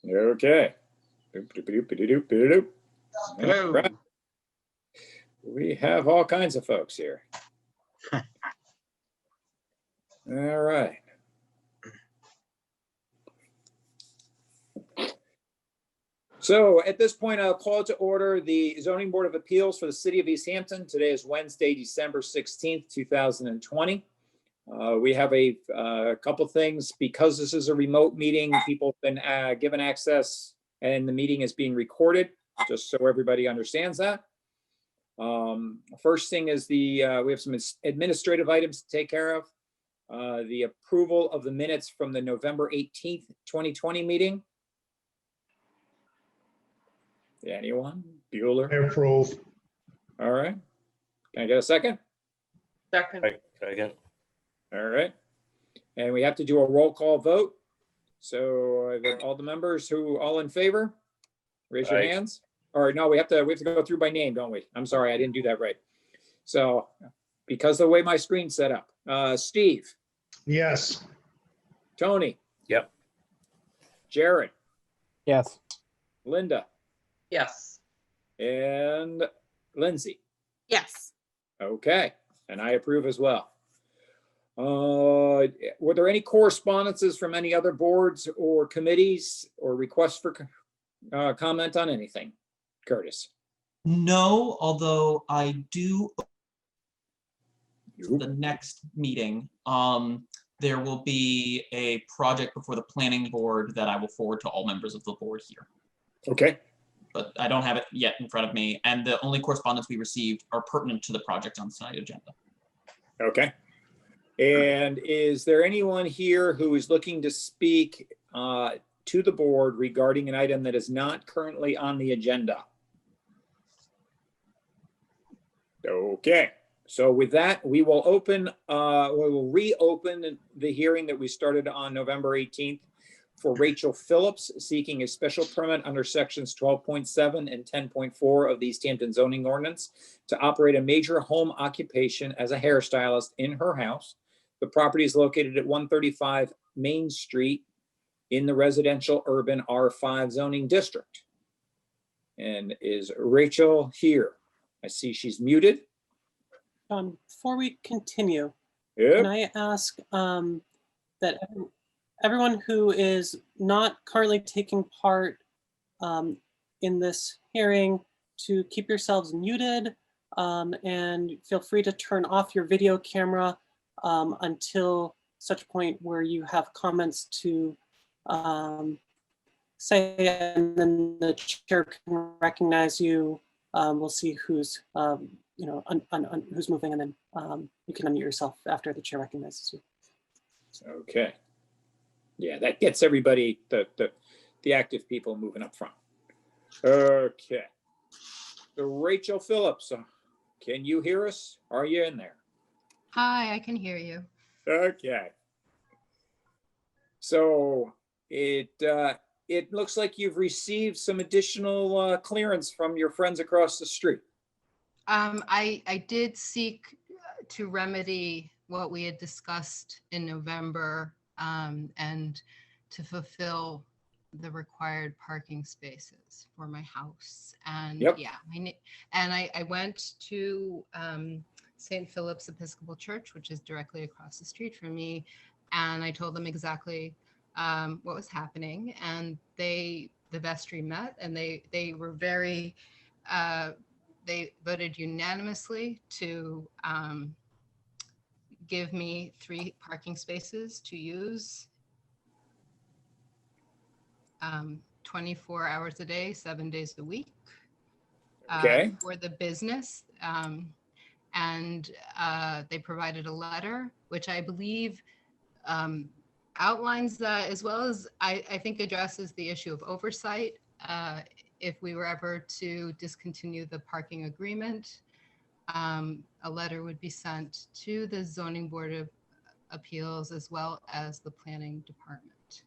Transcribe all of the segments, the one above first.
Okay. Doop. Hello. Right. We have all kinds of folks here. All right. So at this point, I'll call to order the Zoning Board of Appeals for the City of Easthampton. Today is Wednesday, December 16th, 2020. We have a couple things. Because this is a remote meeting, people have been given access and the meeting is being recorded, just so everybody understands that. First thing is we have some administrative items to take care of. The approval of the minutes from the November 18th, 2020 meeting. Anyone? Bueller? I approve. All right. Can I get a second? Second. Second. All right. And we have to do a roll call vote. So all the members who all in favor, raise your Aye. hands. Or no, we have to go through by name, don't we? I'm sorry, I didn't do that right. So because of the way my screen's set up. Steve, Yes. Tony. Yep. Jared, Yes. Linda, Yes. and Lindsay. Yes. Okay, and I approve as well. Were there any correspondences from any other boards or committees or requests for comment on anything? Curtis? No, although I do You? the next meeting, there will be a project before the planning board that I will forward to all members of the board here. Okay, But I don't have it yet in front of me, and the only correspondence we received are pertinent to the project on tonight's agenda. okay. And is there anyone here who is looking to speak to the board regarding an item that is not currently on the agenda? Okay, so with that, we will reopen the hearing that we started on November 18th for Rachel Phillips seeking a special permit under sections 12.7 and 10.4 of the Easthampton zoning ordinance to operate a major home occupation as a hairstylist in her house. The property is located at 135 Main Street in the residential urban R5 zoning district. And is Rachel here? I see she's muted. Before we continue, Yep. can I ask that everyone who is not currently taking part in this hearing to keep yourselves muted and feel free to turn off your video camera until such point where you have comments to say, and then the chair can recognize you. We'll see who's who's moving, and then you can unmute yourself after the chair recognizes you. Okay. Yeah, that gets everybody, the active people moving up front. Okay. So Rachel Phillips, can you hear us? Are you in there? Hi, I can hear you. Okay. So it looks like you've received some additional clearance from your friends across the street. I did seek to remedy what we had discussed in November and to fulfill the required parking spaces for my house. And Yep. yeah, I went to St. Phillips Episcopal Church, which is directly across the street from me. And I told them exactly what was happening. And the vestry met, and they were very, they voted unanimously to give me 3 parking spaces to use 24 hours a day, 7 days a week Okay. for the business. And they provided a letter, which I believe outlines that, as well as I think addresses the issue of oversight. If we were ever to discontinue the parking agreement, a letter would be sent to the Zoning Board of Appeals as well as the Planning Department.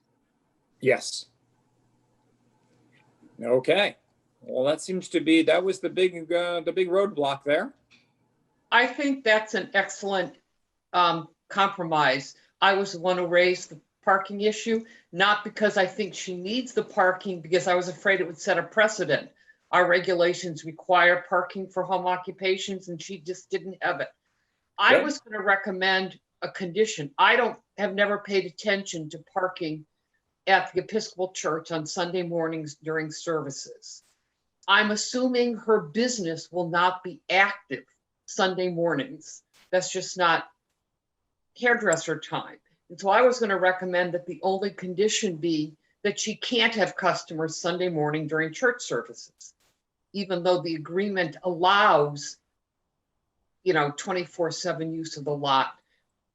Yes. Okay. Well, that seems to be, that was the big roadblock there. I think that's an excellent compromise. I was the one who raised the parking issue, not because I think she needs the parking, because I was afraid it would set a precedent. Our regulations require parking for home occupations, and she just didn't have it. I Good. was going to recommend a condition. I have never paid attention to parking at the Episcopal Church on Sunday mornings during services. I'm assuming her business will not be active Sunday mornings. That's just not hairdresser time. And so I was going to recommend that the only condition be that she can't have customers Sunday morning during church services, even though the agreement allows, 24/7 use of the lot.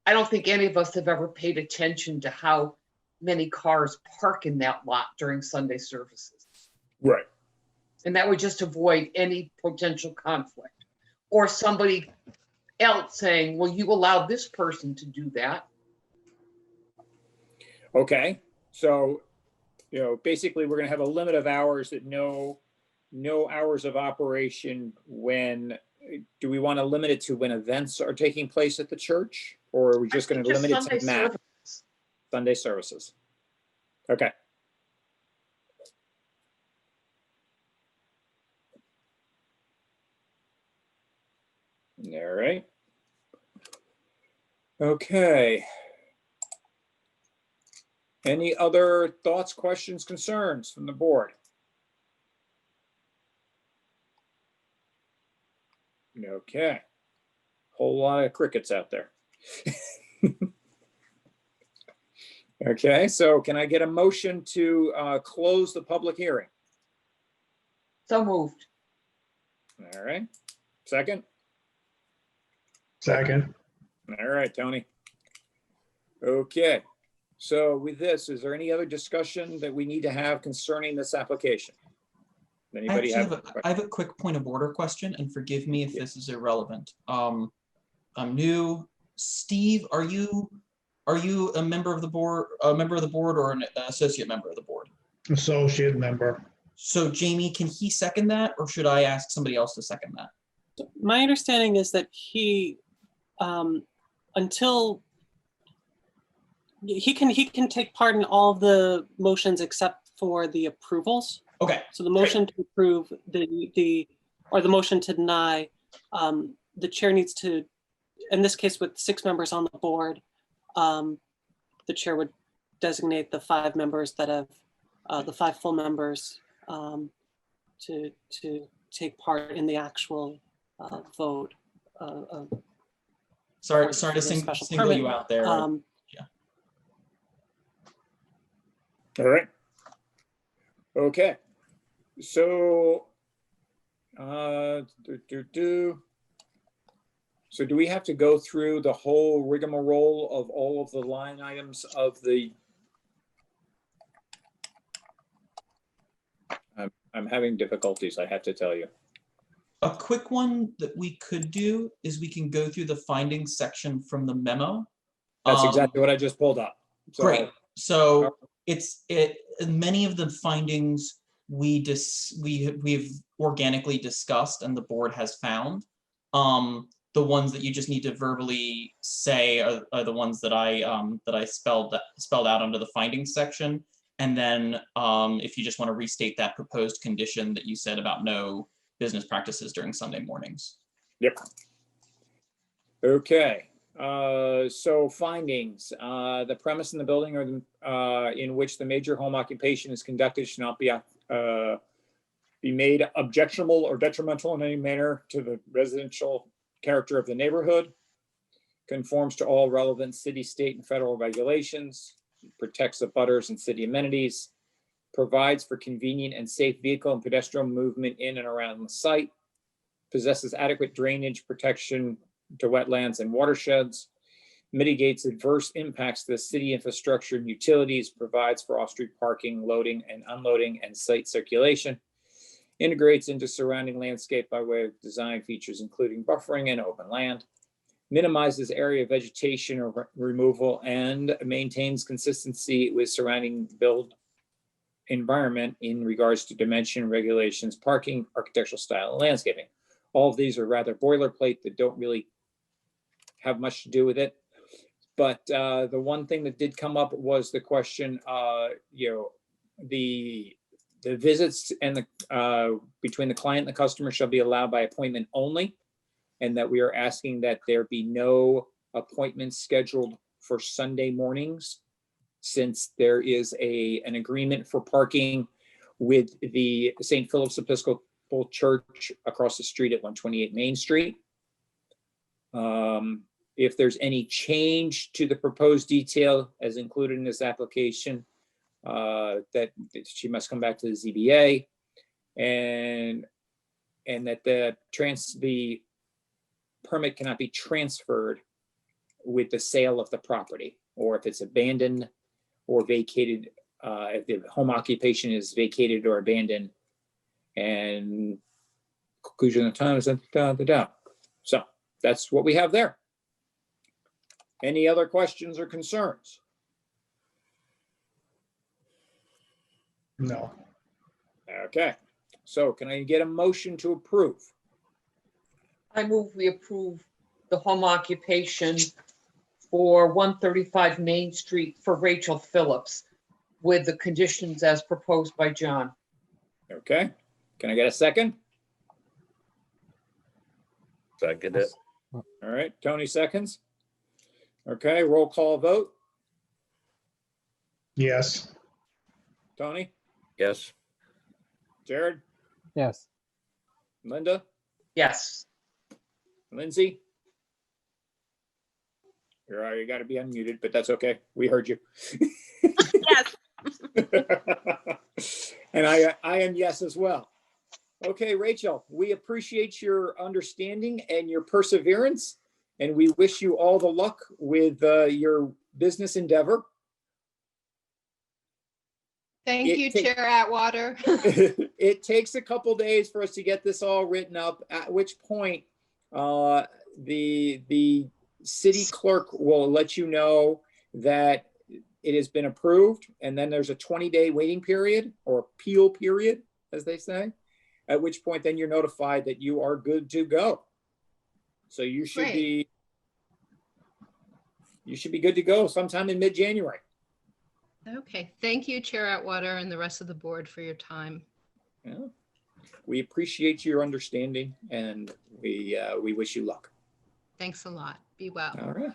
I don't think any of us have ever paid attention to how many cars park in that lot during Sunday services. Right. And that would just avoid any potential conflict. Or somebody else saying, well, you allowed this person to do that. Okay, so, basically, we're gonna have a limit of hours that no hours of operation when, do we want to limit it to when events are taking place at the church? Or are we just gonna limit it Sunday to mass service. Sunday services? Okay. All right. Okay. Any other thoughts, questions, concerns from the board? Okay. Whole lot of crickets out there. Okay, so can I get a motion to close the public hearing? So moved. All right. Second? Second. All right, Tony. Okay, so with this, is there any other discussion that we need to have concerning this application? I Anybody actually have? I have a quick point of order question, and forgive me if this is irrelevant. I'm new. Steve, are you a member of the board, or an associate member of the board? Associate member. So Jamie, can he second that, or should I ask somebody else to second that? My understanding is that he, until he can take part in all of the motions except for the approvals. Okay, So the motion to approve or the motion to deny, the chair needs to, in this case with 6 members on the board, the chair would designate the 5 members that have, the 5 full members to take part in the actual vote. sorry for to the single permit. you out there. All right. Okay. So, so do we have to go through the whole rigmarole of all of the line items of the? I'm having difficulties, I have to tell you. A quick one that we could do is we can go through the findings section from the memo. That's exactly what I just pulled up. So, Great. So many of the findings we've organically discussed and the board has found. The ones that you just need to verbally say are the ones that I spelled out under the findings section. And then if you just want to restate that proposed condition that you said about no business practices during Sunday mornings. Yep. Okay. So findings, the premise in the building or in which the major home occupation is conducted should not be made objectionable or detrimental in any manner to the residential character of the neighborhood, conforms to all relevant city, state, and federal regulations, protects the abutters and city amenities, provides for convenient and safe vehicle and pedestrian movement in and around the site, possesses adequate drainage protection to wetlands and watersheds, mitigates adverse impacts to the city infrastructure and utilities, provides for off-street parking, loading and unloading, and site circulation, integrates into surrounding landscape by way of design features, including buffering and open land, minimizes area vegetation or removal, and maintains consistency with surrounding build environment in regards to dimension, regulations, parking, architectural style, and landscaping. All of these are rather boilerplate that don't really have much to do with it. But the one thing that did come up was the question, the visits and the between the client and the customer shall be allowed by appointment only, and that we are asking that there be no appointments scheduled for Sunday mornings, since there is an agreement for parking with the St. Phillips Episcopal Church across the street at 128 Main Street. If there's any change to the proposed detail as included in this application, that she must come back to the ZBA, and that the permit cannot be transferred with the sale of the property, or if it's abandoned or vacated, if the home occupation is vacated or abandoned, and conclusion of time is so that's what we have there. Any other questions or concerns? No. Okay, so can I get a motion to approve? I move we approve the home occupation for 135 Main Street for Rachel Phillips with the conditions as proposed by John. Okay, can I get a second? Second it. All right, Tony seconds. Okay, roll call vote. Yes. Tony, Yes. Jared, Yes. Linda, Yes. Lindsay? You got to be unmuted, but that's okay. We heard you. Yes. And I am yes as well. Okay, Rachel, we appreciate your understanding and your perseverance, and we wish you all the luck with your business endeavor. Thank It you, take- Chair Atwater. It takes a couple days for us to get this all written up, at which point the city clerk will let you know that it has been approved, and then there's a 20-day waiting period, or appeal period, as they say, at which point then you're notified that you are good to go. So you should Great. be good to go sometime in mid-January. Okay, thank you, Chair Atwater, and the rest of the board for your time. Yeah. We appreciate your understanding, and we wish you luck. Thanks a lot. Be well. All right.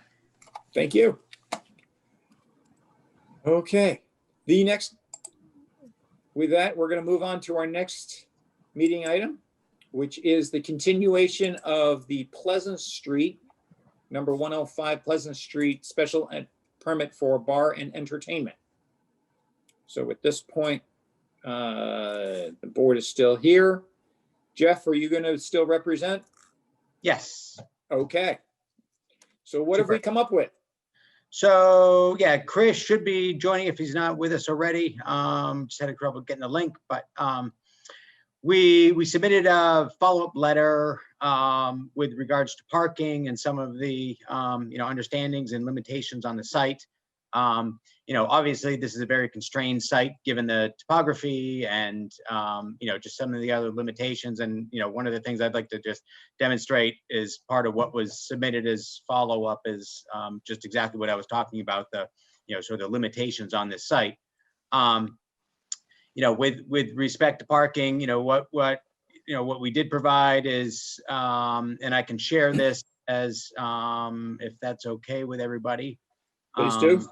Thank you. Okay. With that, we're going to move on to our next meeting item, which is the continuation of the Pleasant Street, number 105 Pleasant Street, special permit for bar and entertainment. So at this point, the board is still here. Jeff, are you going to still represent? Yes. Okay. So what have we Super. come up with? So yeah, Chris should be joining if he's not with us already. Just had a trouble getting the link, but we submitted a follow-up letter with regards to parking and some of the understandings and limitations on the site. Obviously this is a very constrained site given the topography and just some of the other limitations. And one of the things I'd like to just demonstrate is part of what was submitted as follow-up is just exactly what I was talking about, the sort of the limitations on this site. With respect to parking, what we did provide is, and I can share this as if that's okay with everybody. Please do.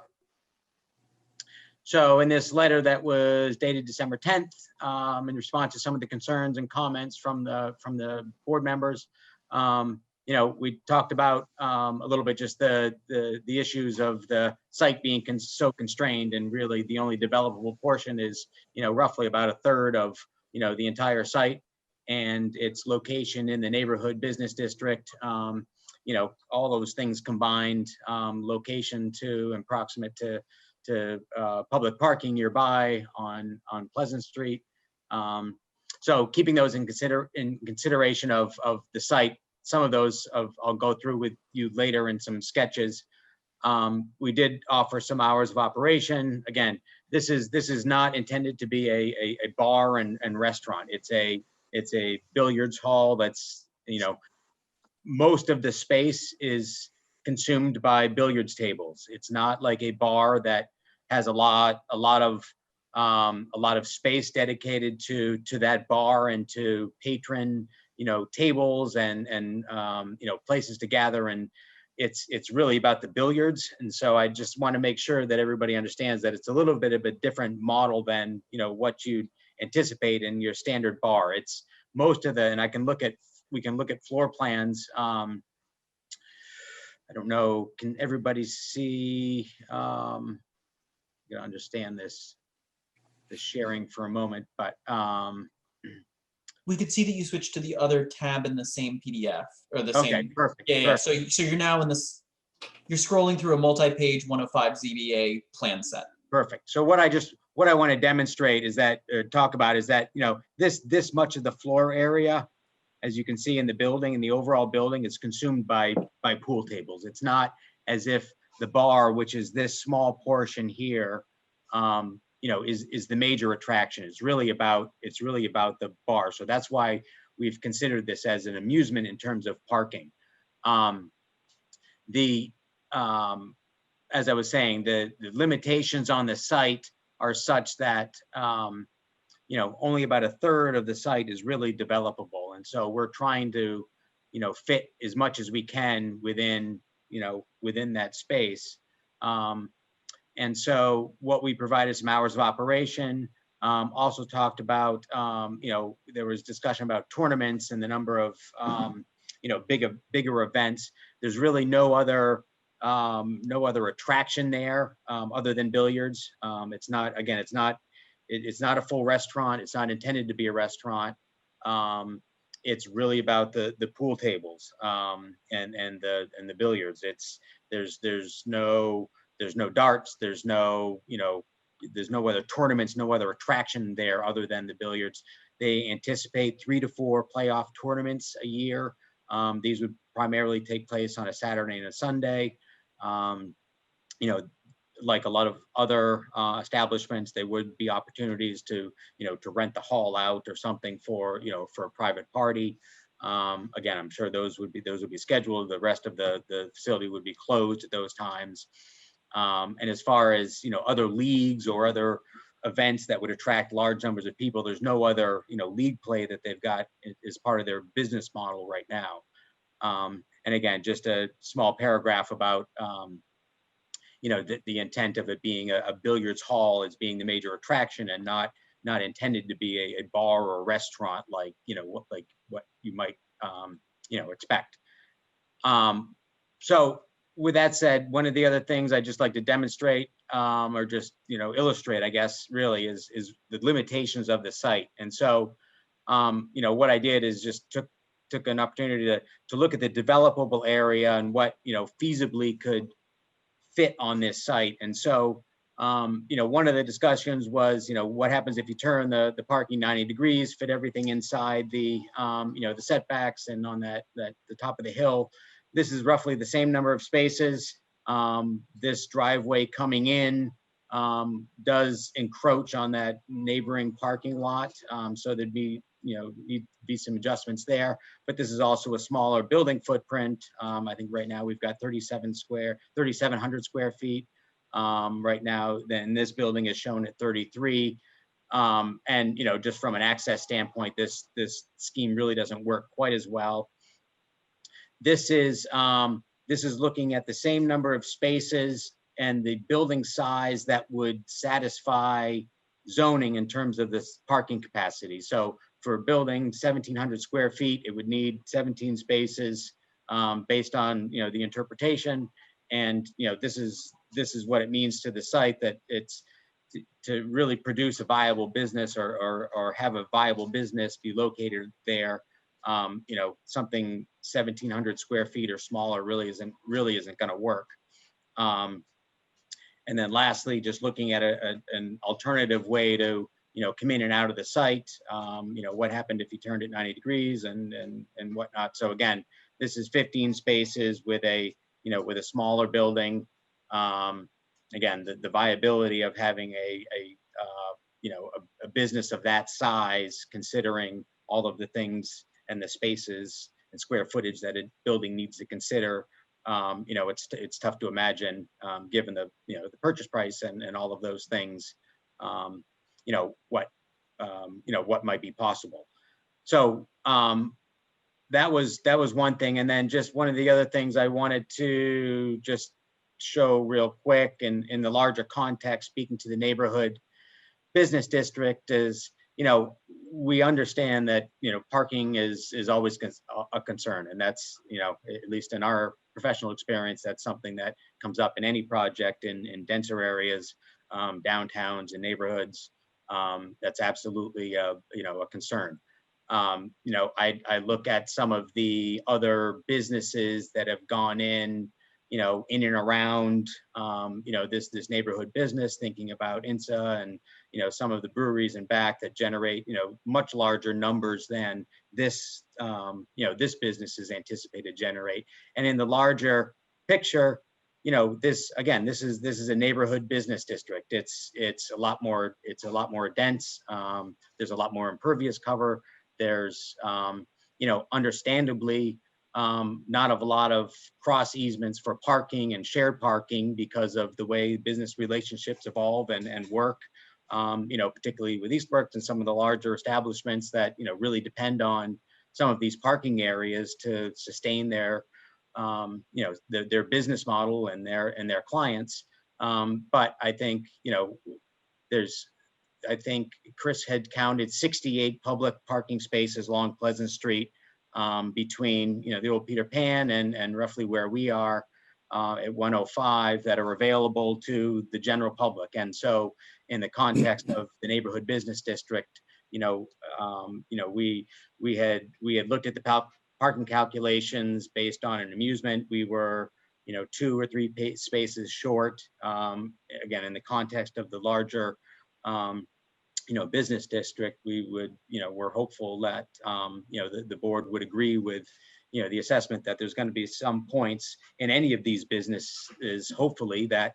So in this letter that was dated December 10th, in response to some of the concerns and comments from the board members, we talked about a little bit just the issues of the site being so constrained, and really the only developable portion is roughly about a third of the entire site, and its location in the neighborhood business district. All those things combined, location to and proximate to public parking nearby on Pleasant Street. So keeping those in consideration of the site, some of those I'll go through with you later in some sketches. We did offer some hours of operation. Again, this is not intended to be a bar and restaurant. It's a billiards hall that's most of the space is consumed by billiards tables. It's not like a bar that has a lot of space dedicated to that bar and to patron, tables and places to gather. And it's really about the billiards. And so I just want to make sure that everybody understands that it's a little bit of a different model than, what you'd anticipate in your standard bar. It's most of the, and we can look at floor plans. I don't know, can everybody see, understand this sharing for a moment, but We could see that you switched to the other tab in the same PDF or the okay, same. perfect. Yeah. Perfect. So you're now in this. You're scrolling through a multi-page 105 ZBA plan set. Perfect. So what I want to demonstrate is that, talk about is that, this much of the floor area, as you can see in the building, in the overall building, is consumed by pool tables. It's not as if the bar, which is this small portion here, is the major attraction. It's really about the bar. So that's why we've considered this as an amusement in terms of parking. As I was saying, the limitations on the site are such that only about a third of the site is really developable, and so we're trying to fit as much as we can within that space. And so what we provided some hours of operation. Also talked about there was discussion about tournaments and the number of bigger events. There's really no other attraction there other than billiards. It's not a full restaurant. It's not intended to be a restaurant. It's really about the pool tables and the billiards. There's no darts. There's no other tournaments, no other attraction there other than the billiards. They anticipate 3 to 4 playoff tournaments a year. These would primarily take place on a Saturday and a Sunday. Like a lot of other establishments, there would be opportunities to rent the hall out or something for a private party. Again, I'm sure those would be scheduled. The rest of the facility would be closed at those times. And as far as other leagues or other events that would attract large numbers of people, there's no other league play that they've got as part of their business model right now. And again, just a small paragraph about the intent of it being a billiards hall as being the major attraction and not intended to be a bar or a restaurant like what you might expect. So with that said, one of the other things I just like to demonstrate or just illustrate, I guess, really is the limitations of the site. And so what I did is just took an opportunity to look at the developable area and what feasibly could fit on this site. And so one of the discussions was what happens if you turn the parking 90 degrees, fit everything inside the the setbacks and on the top of the hill. This is roughly the same number of spaces. This driveway coming in does encroach on that neighboring parking lot. So there'd be, need to be some adjustments there, but this is also a smaller building footprint. I think right now we've got 3,700 square feet. Right now, then this building is shown at 33. And, just from an access standpoint, this scheme really doesn't work quite as well. This is looking at the same number of spaces and the building size that would satisfy zoning in terms of this parking capacity. So for a building 1,700 square feet, it would need 17 spaces based on the interpretation. And this is what it means to the site, that it's to really produce a viable business or have a viable business be located there. Something 1,700 square feet or smaller really isn't going to work. And then lastly, just looking at an alternative way to come in and out of the site. What happened if you turned it 90 degrees and whatnot. So again, this is 15 spaces with a smaller building. Again, the viability of having a business of that size, considering all of the things and the spaces and square footage that a building needs to consider, it's tough to imagine, given the purchase price and all of those things, what might be possible. So that was one thing. And then just one of the other things I wanted to just show real quick, and in the larger context, speaking to the neighborhood business district, is we understand that parking is always a concern, and that's at least in our professional experience, that's something that comes up in any project in denser areas, downtowns and neighborhoods. That's absolutely a concern. I look at some of the other businesses that have gone in and around, this neighborhood business, thinking about INSA and, some of the breweries and back that generate, much larger numbers than this, this business is anticipated to generate. And in the larger picture, this is a neighborhood business district. It's a lot more dense. There's a lot more impervious cover. There's, understandably, not a lot of cross easements for parking and shared parking because of the way business relationships evolve and work, particularly with Eastbrook and some of the larger establishments that, really depend on some of these parking areas to sustain their business model and their clients. But I think, I think Chris had counted 68 public parking spaces along Pleasant Street, between the old Peter Pan and roughly where we are at 105 that are available to the general public. And so in the context of the neighborhood business district, we had looked at the parking calculations based on an amusement. We were 2 or 3 spaces short. Again, in the context of the larger business district, we would, we're hopeful that, the board would agree with, the assessment that there's going to be some points in any of these businesses, hopefully, that,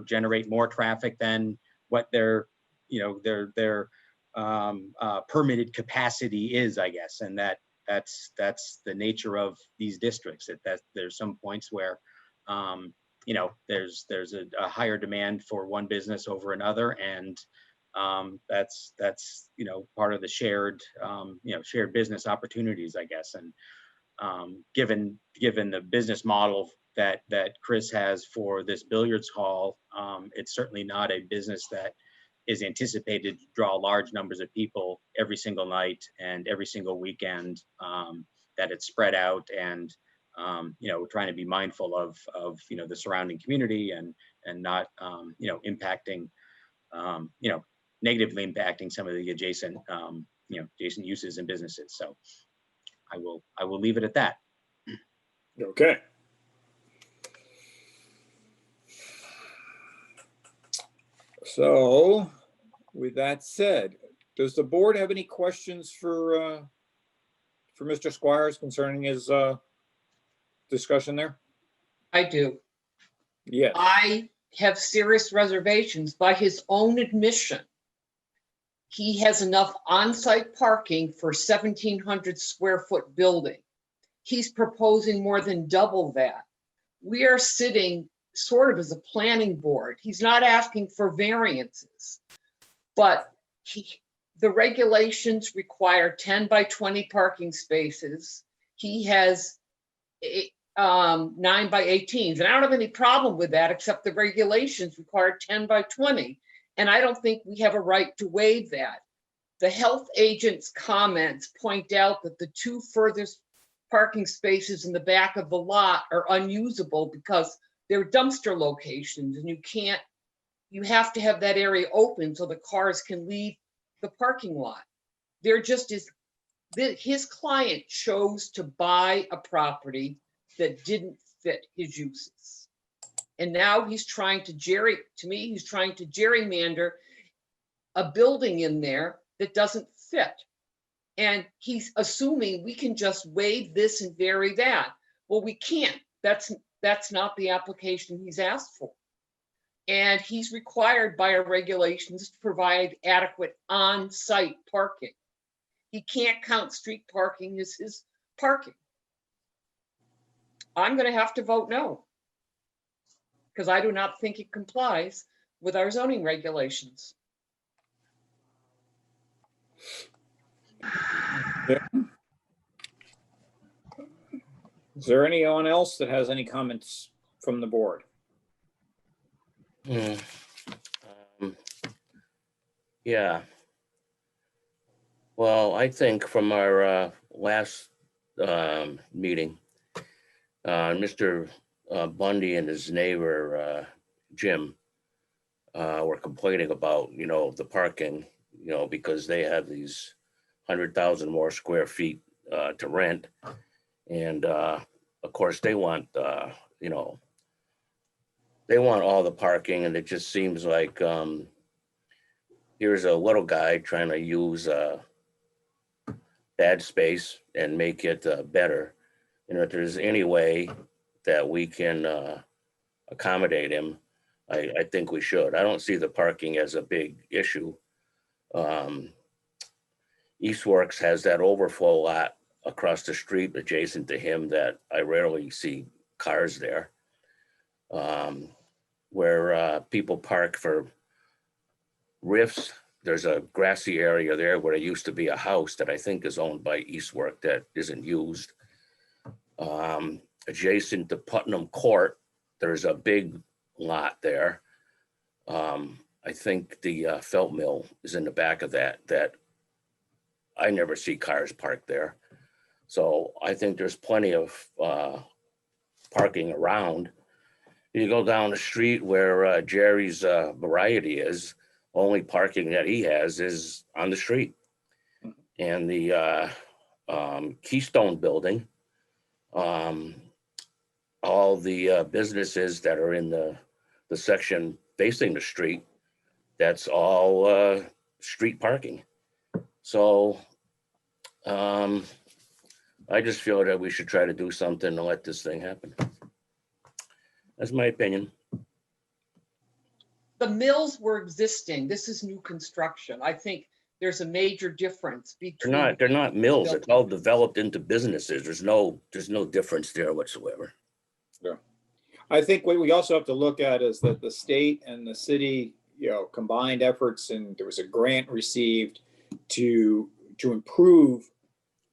generate more traffic than what their permitted capacity is, I guess. And that's the nature of these districts, that there's some points where, there's a higher demand for one business over another. And that's part of the shared business opportunities, I guess. And given the business model that Chris has for this billiards hall, it's certainly not a business that is anticipated to draw large numbers of people every single night and every single weekend. That it's spread out, and we're trying to be mindful of the surrounding community and not impacting negatively impacting some of the adjacent adjacent uses and businesses. So I will leave it at that. Okay. So with that said, does the board have any questions for Mr. Squires concerning his discussion there? I do. Yes. I have serious reservations. By his own admission, he has enough on-site parking for 1,700 square foot building. He's proposing more than double that. We are sitting sort of as a planning board. He's not asking for variances, but the regulations require 10 by 20 parking spaces. He has 9 by 18s, and I don't have any problem with that, except the regulations require 10 by 20. And I don't think we have a right to waive that. The health agent's comments point out that the 2 furthest parking spaces in the back of the lot are unusable because they're dumpster locations, and you have to have that area open so the cars can leave the parking lot. There just is, his client chose to buy a property that didn't fit his uses. And now he's trying to gerrymander a building in there that doesn't fit. And he's assuming we can just waive this and vary that. Well, we can't. That's not the application he's asked for. And he's required by our regulations to provide adequate on-site parking. He can't count street parking as his parking. I'm going to have to vote no. Because I do not think it complies with our zoning regulations. Is there anyone else that has any comments from the board? Hmm. Yeah. Well, I think from our last meeting, Mr. Bundy and his neighbor, Jim, were complaining about, the parking, because they have these 100,000 more square feet to rent. And of course, they want, they want all the parking, and it just seems like here's a little guy trying to use bad space and make it better. If there's any way that we can accommodate him, I think we should. I don't see the parking as a big issue. Eastworks has that overflow lot across the street adjacent to him that I rarely see cars there, where people park for Riffs. There's a grassy area there where there used to be a house that I think is owned by Eastwork that isn't used. Adjacent to Putnam Court, there's a big lot there. I think the felt mill is in the back of that I never see cars parked there. So I think there's plenty of parking around. You go down the street where Jerry's Variety is, only parking that he has is on the street. And the Keystone building, all the businesses that are in the section facing the street, that's all street parking. So I just feel that we should try to do something to let this thing happen. That's my opinion. The mills were existing. This is new construction. I think there's a major difference between. They're not mills. It's all developed into businesses. There's no difference there whatsoever. Yeah. I think what we also have to look at is that the state and the city, combined efforts, and there was a grant received to improve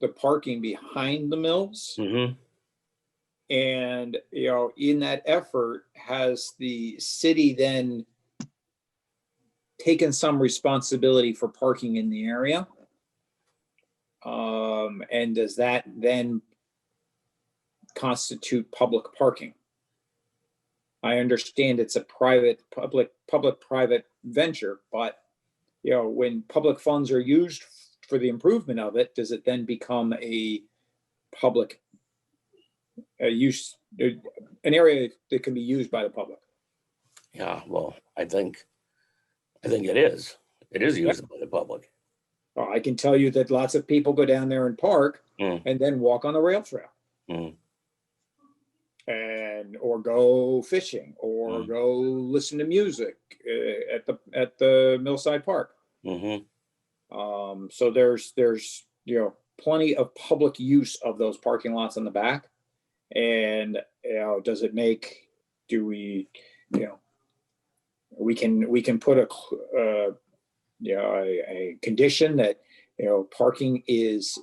the parking behind the mills. Mm-hmm. And, in that effort, has the city then taken some responsibility for parking in the area? And does that then constitute public parking? I understand it's a public-private venture, but, when public funds are used for the improvement of it, does it then become a public use, an area that can be used by the public? Yeah, well, I think it is. It is used by the public. Well, I can tell you that lots of people go down there and park and then walk on the rail trail. And or go fishing or go listen to music at the Millside Park. So there's plenty of public use of those parking lots in the back. And does it make, we can put a condition that parking is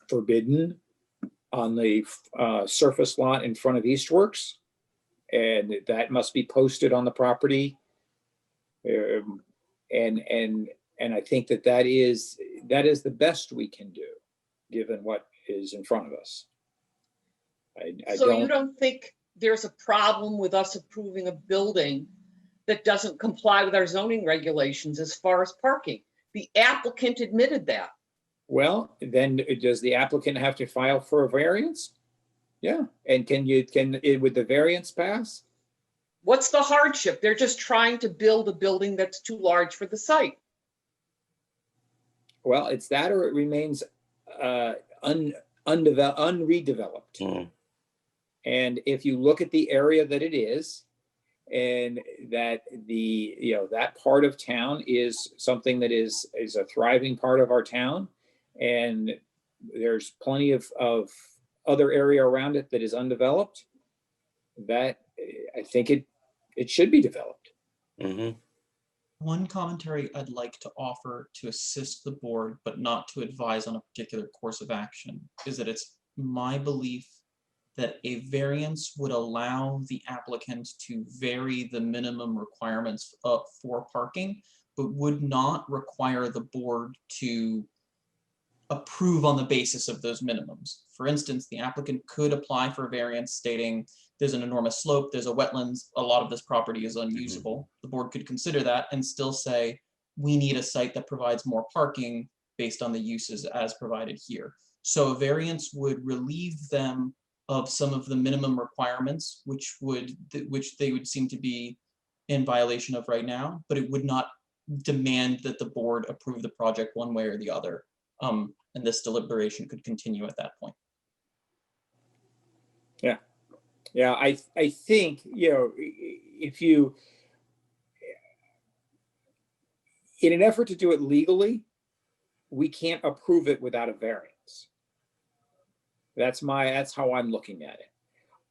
forbidden on the surface lot in front of Eastworks, and that must be posted on the property. And I think that is the best we can do, given what is in front of us. So you don't think there's a problem with us approving a building that doesn't comply with our zoning regulations as far as parking? The applicant admitted that. Well, then does the applicant have to file for a variance? Yeah, and would the variance pass? What's the hardship? They're just trying to build a building that's too large for the site. Well, it's that, or it remains unredeveloped. And if you look at the area that it is, and that that part of town is something that is a thriving part of our town, and there's plenty of other area around it that is undeveloped, that I think it should be developed. Mhm. One commentary I'd like to offer to assist the board, but not to advise on a particular course of action, is that it's my belief that a variance would allow the applicant to vary the minimum requirements for parking, but would not require the board to approve on the basis of those minimums. For instance, the applicant could apply for a variance stating there's an enormous slope, there's a wetlands, a lot of this property is unusable. The board could consider that and still say, we need a site that provides more parking based on the uses as provided here. So a variance would relieve them of some of the minimum requirements, which they would seem to be in violation of right now, but it would not demand that the board approve the project one way or the other. And this deliberation could continue at that point. Yeah, I think, if you, in an effort to do it legally, we can't approve it without a variance. That's how I'm looking at it.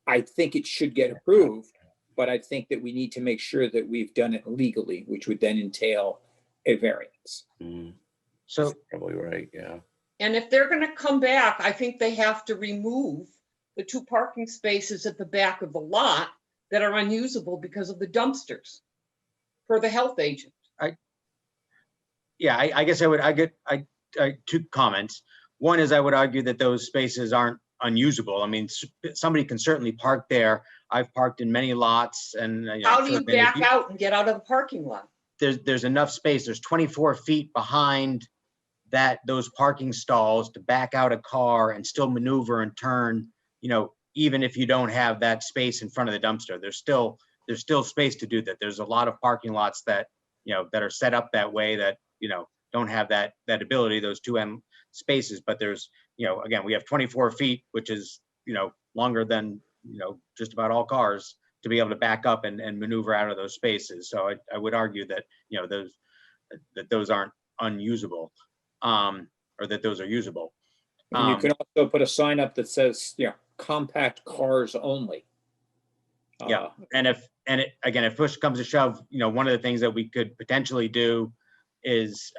I think it should get approved, but I think that we need to make sure that we've done it legally, which would then entail a variance. Mhm. So, Probably right, yeah. And if they're gonna come back, I think they have to remove the 2 parking spaces at the back of the lot that are unusable because of the dumpsters for the health agent. yeah, I guess I get 2 comments. One is I would argue that those spaces aren't unusable. I mean, somebody can certainly park there. I've parked in many lots and. How do you back out and get out of the parking lot? There's enough space. There's 24 feet behind those parking stalls to back out a car and still maneuver and turn, even if you don't have that space in front of the dumpster. There's still space to do that. There's a lot of parking lots that, that are set up that way that, don't have that ability, those 2 end spaces. But there's, again, we have 24 feet, which is, longer than, just about all cars to be able to back up and maneuver out of those spaces. So I would argue that, those aren't unusable, or that those are usable. And you can also put a sign up that says, compact cars only. Yeah, and if push comes to shove, one of the things that we could potentially do is,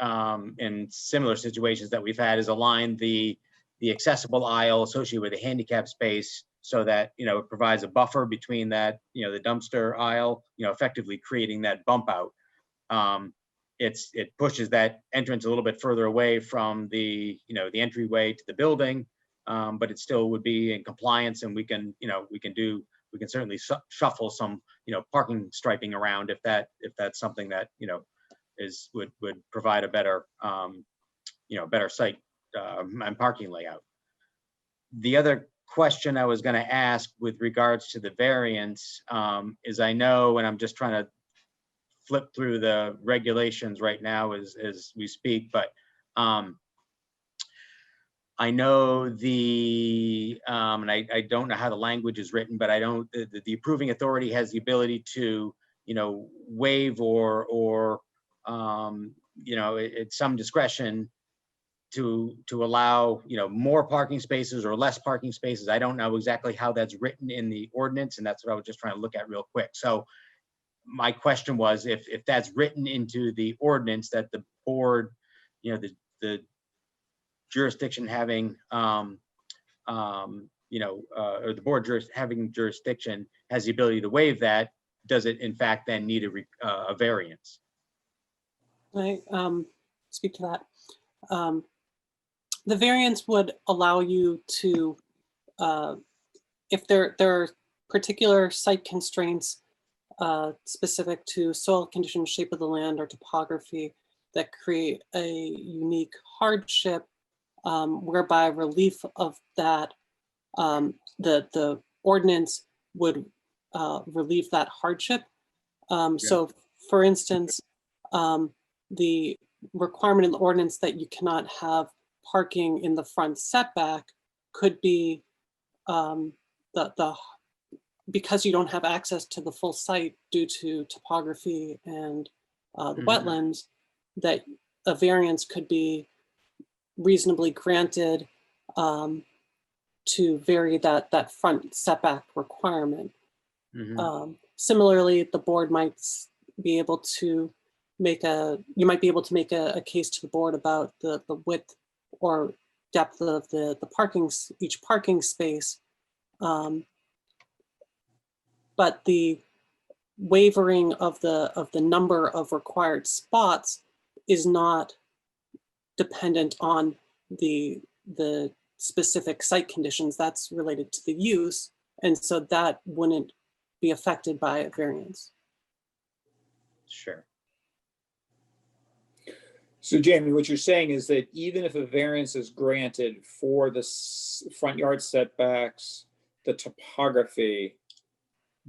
in similar situations that we've had, is align the accessible aisle associated with the handicap space so that, it provides a buffer between that, the dumpster aisle, effectively creating that bump out. It pushes that entrance a little bit further away from the entryway to the building, but it still would be in compliance, and we can certainly shuffle some, parking striping around if that's something that, would provide a better, better site and parking layout. The other question I was going to ask with regards to the variance is, I know, and I'm just trying to flip through the regulations right now as we speak, but I know and I don't know how the language is written, but the approving authority has the ability to, waive or it's some discretion to allow, more parking spaces or less parking spaces. I don't know exactly how that's written in the ordinance, and that's what I was just trying to look at real quick. So my question was, if that's written into the ordinance, that the board, the jurisdiction having, or the board having jurisdiction has the ability to waive that, does it in fact then need a variance? Can I speak to that? The variance would allow you to, if there are particular site constraints specific to soil condition, shape of the land, or topography that create a unique hardship, whereby relief of that, the ordinance would relieve that hardship. So, for instance, the requirement in the ordinance that you cannot have parking in the front setback could be because you don't have access to the full site due to topography and the wetlands, that a variance could be reasonably granted to vary that front setback requirement. Mhm. Similarly, the board might be able to make a case to the board about the width or depth of the each parking space. But the wavering of the number of required spots is not dependent on the specific site conditions. That's related to the use, and so that wouldn't be affected by a variance. Sure. So Jamie, what you're saying is that even if a variance is granted for the front yard setbacks, the topography,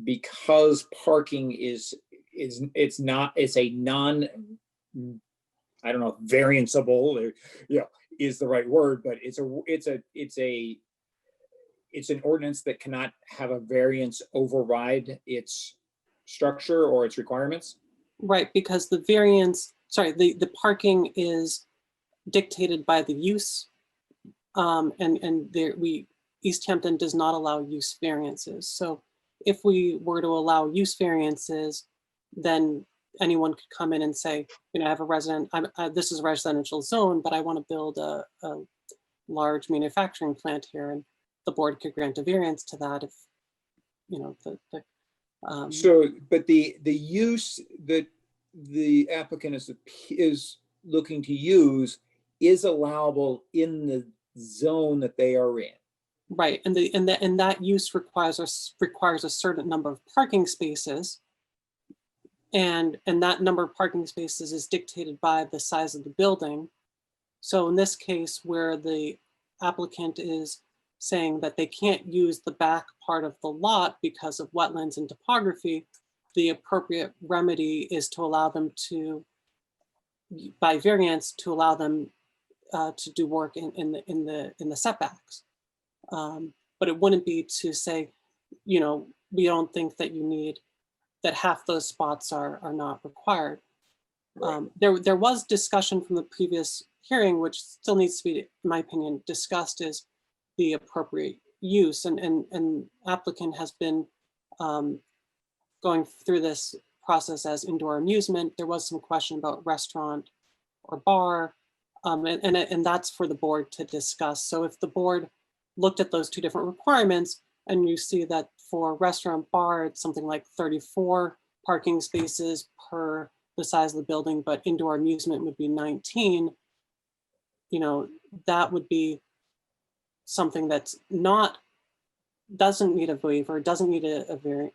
because parking it's a non, I don't know if varianceable or, is the right word, but it's an ordinance that cannot have a variance override its structure or its requirements. Right, because the parking is dictated by the use, and Easthampton does not allow use variances. So if we were to allow use variances, then anyone could come in and say, I have a resident, this is a residential zone, but I want to build a large manufacturing plant here, and the board could grant a variance to that if, but the use that the applicant is looking to use is allowable in the zone that they are in. Right, and that use requires a certain number of parking spaces, and that number of parking spaces is dictated by the size of the building. So in this case, where the applicant is saying that they can't use the back part of the lot because of wetlands and topography, the appropriate remedy is to allow them to, by variance, to allow them to do work in the setbacks. But it wouldn't be to say, we don't think that you need, that half those spots are not required. There was discussion from the previous hearing, which still needs to be, in my opinion, discussed, is the appropriate use, and applicant has been going through this process as indoor amusement. There was some question about restaurant or bar, and that's for the board to discuss. So if the board looked at those two different requirements, and you see that for restaurant bar, it's something like 34 parking spaces per the size of the building, but indoor amusement would be 19, that would be something that's doesn't need a waiver, doesn't need a variance.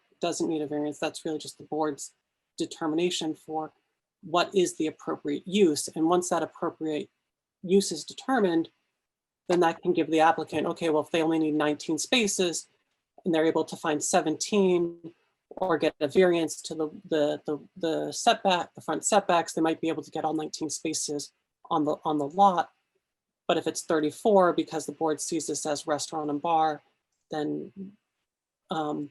That's really just the board's determination for what is the appropriate use. And once that appropriate use is determined, then that can give the applicant, okay, well, if they only need 19 spaces and they're able to find 17 or get a variance to the setback, the front setbacks, they might be able to get all 19 spaces on the lot. But if it's 34, because the board sees this as restaurant and bar, then I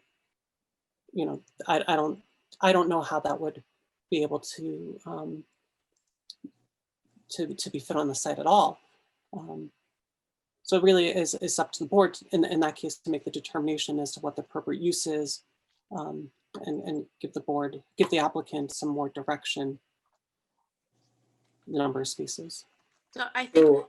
don't know how that would be able to be fit on the site at all. So it really is up to the board in that case to make the determination as to what the appropriate use is, and give the applicant some more direction, the number of spaces. So I think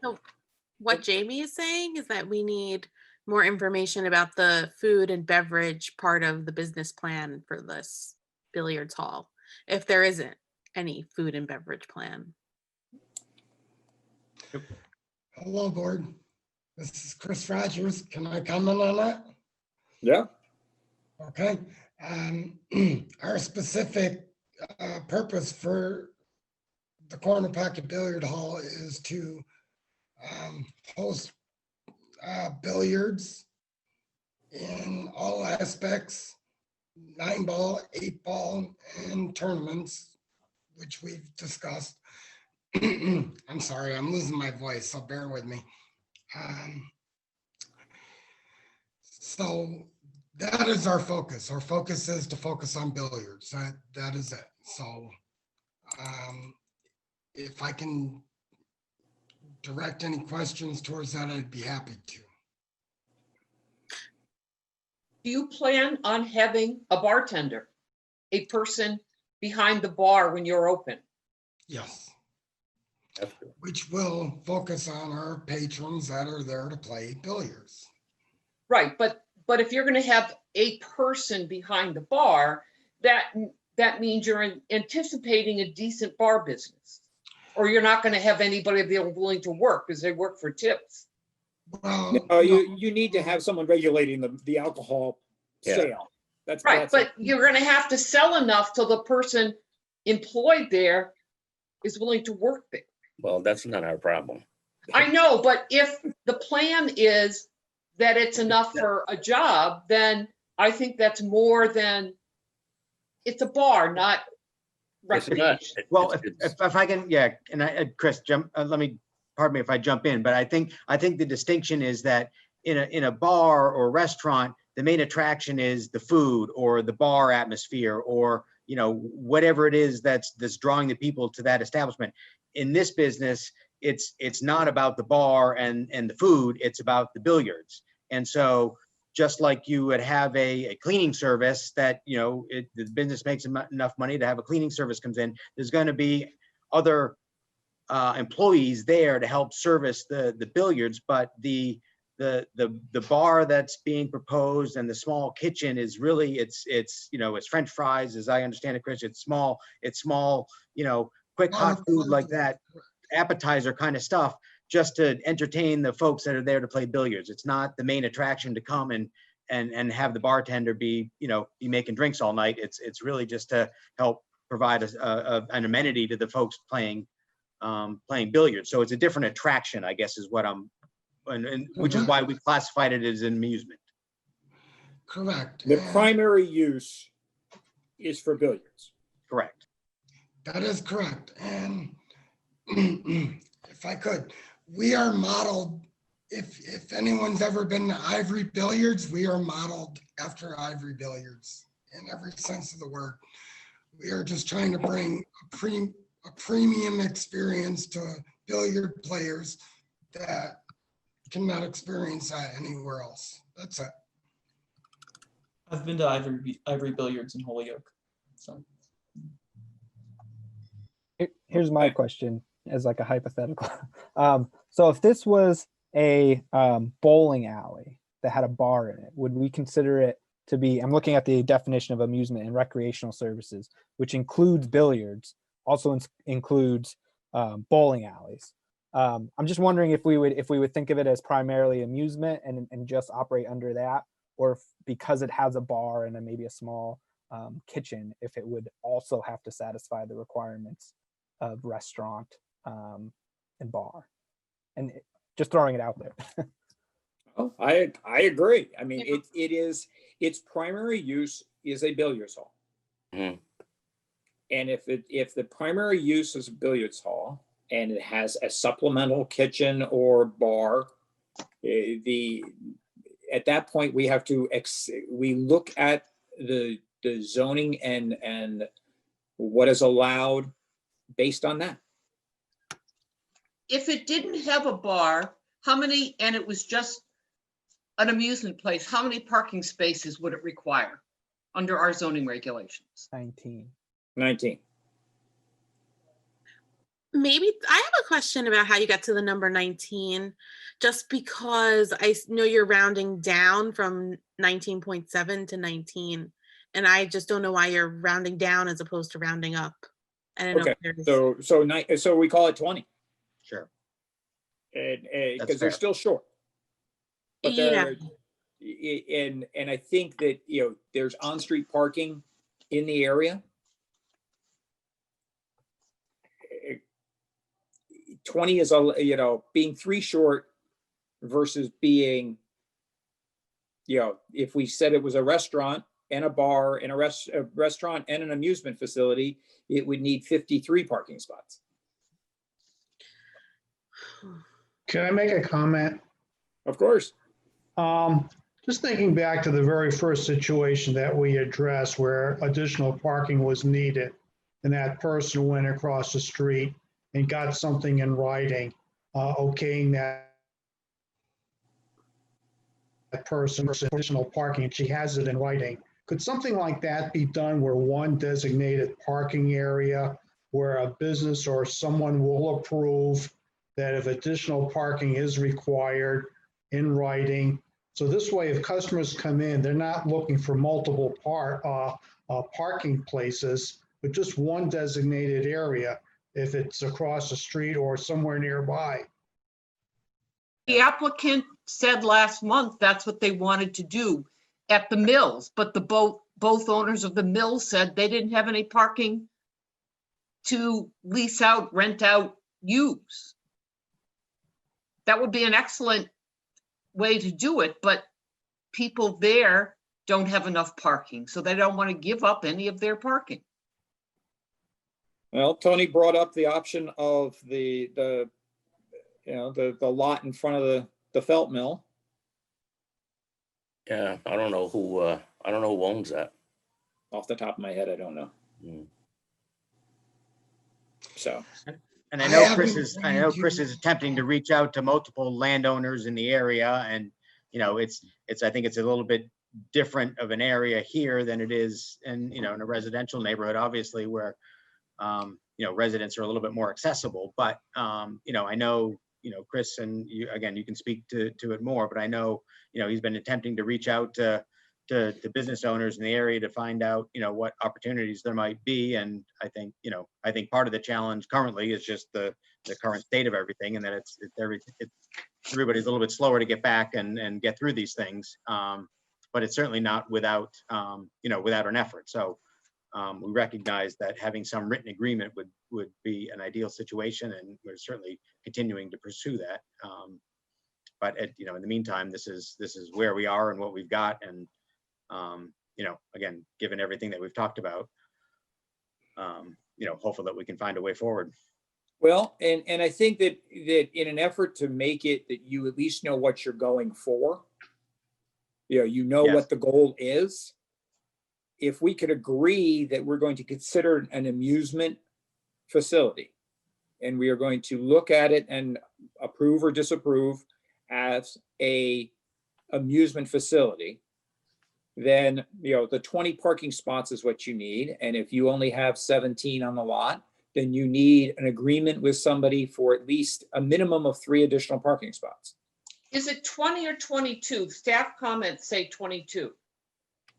what Jamie is saying is that we need more information about the food and beverage part of the business plan for this billiards hall, if there isn't any food and beverage plan. Hello, board. This is Chris Rogers. Can I comment on that? Yeah. Okay. Our specific purpose for the corner pocket billiard hall is to host billiards in all aspects, 9-ball, 8-ball, and tournaments, which we've discussed. I'm sorry, I'm losing my voice, so bear with me. So that is our focus. Our focus is to focus on billiards. That is it. So if I can direct any questions towards that, I'd be happy to. Do you plan on having a bartender, a person behind the bar when you're open? Yes, That's good. which will focus on our patrons that are there to play billiards. Right, but if you're gonna have a person behind the bar, that means you're anticipating a decent bar business. Or you're not gonna have anybody be willing to work because they work for tips. Well, No, you need to have someone regulating the alcohol Yeah. sale. Right, That's but you're gonna have to sell enough till the person employed there is willing to work there. Well, that's not our problem. I know, but if the plan is that it's enough for a job, then I think that's more than, it's a bar, not It's not. recreation. Well, It's- if I can, yeah, and Chris, pardon me if I jump in, but I think the distinction is that in a bar or restaurant, the main attraction is the food or the bar atmosphere or, whatever it is that's drawing the people to that establishment. In this business, it's not about the bar and the food, it's about the billiards. And so just like you would have a cleaning service that, the business makes enough money to have a cleaning service comes in, there's going to be other employees there to help service the billiards, but the bar that's being proposed and the small kitchen is really, it's French fries, as I understand it, Chris, it's small, quick hot food like that, appetizer kind of stuff, just to entertain the folks that are there to play billiards. It's not the main attraction to come and have the bartender be making drinks all night. It's really just to help provide an amenity to the folks playing billiards. So it's a different attraction, I guess, is what and which is why we classified it as an amusement. correct. the And primary use is for billiards. Correct. that is correct. And if I could, we are modeled, if anyone's ever been to Ivory Billiards, we are modeled after Ivory Billiards in every sense of the word. We are just trying to bring a premium experience to billiard players that cannot experience that anywhere else. That's it. I've been to Ivory Billiards in Holyoke. So Here's my question as like a hypothetical. So if this was a bowling alley that had a bar in it, would we consider it to be, I'm looking at the definition of amusement and recreational services, which includes billiards, also includes bowling alleys. I'm just wondering if we would think of it as primarily amusement and just operate under that, or if, because it has a bar and then maybe a small kitchen, if it would also have to satisfy the requirements of restaurant and bar. And just throwing it out there. Oh, I agree. I mean, its primary use is a billiards hall. Mhm. And if the primary use is a billiards hall and it has a supplemental kitchen or bar, at that point we have to we look at the zoning and what is allowed based on that. If it didn't have a bar, how many, and it was just an amusement place, how many parking spaces would it require under our zoning regulations? 19. 19. Maybe I have a question about how you got to the number 19, just because I know you're rounding down from 19.7 to 19, and I just don't know why you're rounding down as opposed to rounding up. I don't know. Okay, if there's- so we call it 20. Sure. And That's because they're fair. still short. But Yeah. and I think that, there's on-street parking in the area. 20 is, being 3 short versus being, if we said it was a restaurant and a bar and a restaurant and an amusement facility, it would need 53 parking spots. Can I make a comment? Of course. Just thinking back to the very first situation that we addressed where additional parking was needed, and that person went across the street and got something in writing, okaying that person for additional parking, and she has it in writing. Could something like that be done where one designated parking area where a business or someone will approve that if additional parking is required in writing? So this way, if customers come in, they're not looking for multiple parking places, but just one designated area if it's across the street or somewhere nearby. The applicant said last month that's what they wanted to do at the mills, but both owners of the mills said they didn't have any parking to lease out, rent out, use. That would be an excellent way to do it, but people there don't have enough parking, so they don't want to give up any of their parking. Well, Tony brought up the option of the lot in front of the felt mill. Yeah, I don't know who owns that. Off the top of my head, I don't know. So. And I know Chris is attempting to reach out to multiple landowners in the area, and I think it's a little bit different of an area here than it is in in a residential neighborhood, obviously, where residents are a little bit more accessible. But I know Chris, and you can speak to it more, but I know he's been attempting to reach out to business owners in the area to find out what opportunities there might be. And I think part of the challenge currently is just the current state of everything, and that everybody's a little bit slower to get back and get through these things. But it's certainly not without an effort. So we recognize that having some written agreement would be an ideal situation, and we're certainly continuing to pursue that. But in the meantime, this is where we are and what we've got, and again, given everything that we've talked about, hopeful that we can find a way forward. Well, and I think that in an effort to make it that you at least know what you're going for, Yes. what the goal is. If we could agree that we're going to consider an amusement facility, and we are going to look at it and approve or disapprove as a amusement facility, then the 20 parking spots is what you need. And if you only have 17 on the lot, then you need an agreement with somebody for at least a minimum of 3 additional parking spots. Is it 20 or 22? Staff comments say 22.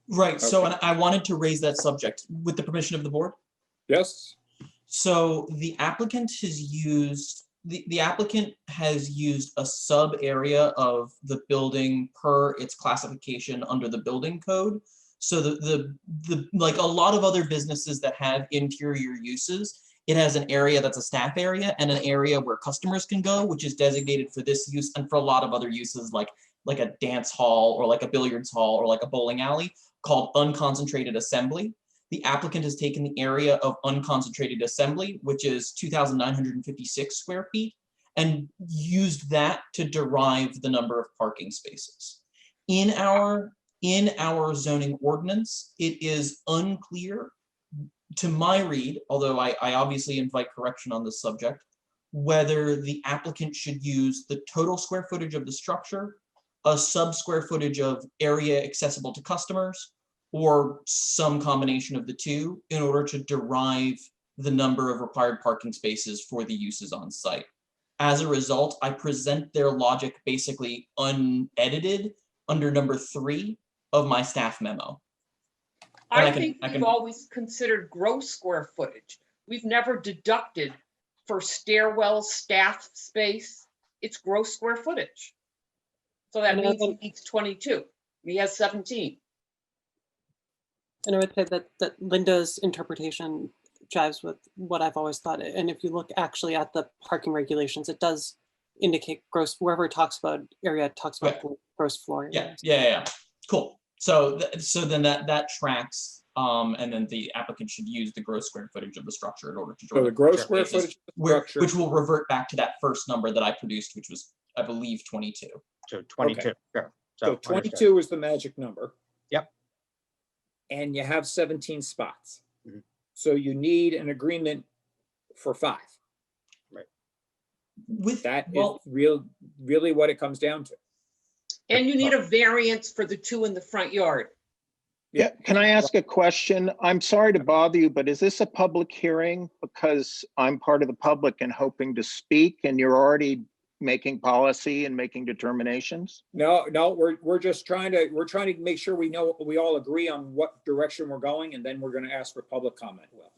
Right, so Okay. and I wanted to raise that subject with the permission of the board. Yes. So the applicant has used, the applicant has used a sub area of the building per its classification under the building code. So the like a lot of other businesses that have interior uses, it has an area that's a staff area and an area where customers can go, which is designated for this use and for a lot of other uses like a dance hall or like a billiards hall or like a bowling alley, called unconcentrated assembly. The applicant has taken the area of unconcentrated assembly, which is 2,956 square feet, and used that to derive the number of parking spaces. In our zoning ordinance, it is unclear to my read, although I obviously invite correction on this subject, whether the applicant should use the total square footage of the structure, a sub square footage of area accessible to customers, or some combination of the two in order to derive the number of required parking spaces for the uses on site. As a result, I present their logic basically unedited under number 3 of my staff memo. I think we've always considered gross square footage. We've never deducted for stairwell staff space. It's gross square footage. So that means he needs 22. He has 17. And I would say that Linda's interpretation jives with what I've always thought. And if you look actually at the parking regulations, it does indicate gross, wherever it talks about area, it talks about gross floor area. Yeah. Cool. So then that tracks. And then the applicant should use the gross square footage of the structure in order to draw So the gross square footage of the structure, which will revert back to that first number that I produced, which was, I believe, 22. So 22. Okay. Sure. So 22 is the magic number. Yep. And you have 17 spots. Mhm. So you need an agreement for 5. With That is really what it comes down to. And you need a variance for the two in the front yard. Yeah, can I ask a question? I'm sorry to bother you, but is this a public hearing? Because I'm part of the public and hoping to speak, and you're already making policy and making determinations? No, we're just trying to make sure we know, we all agree on what direction we're going, and then we're gonna ask for public comment, Will.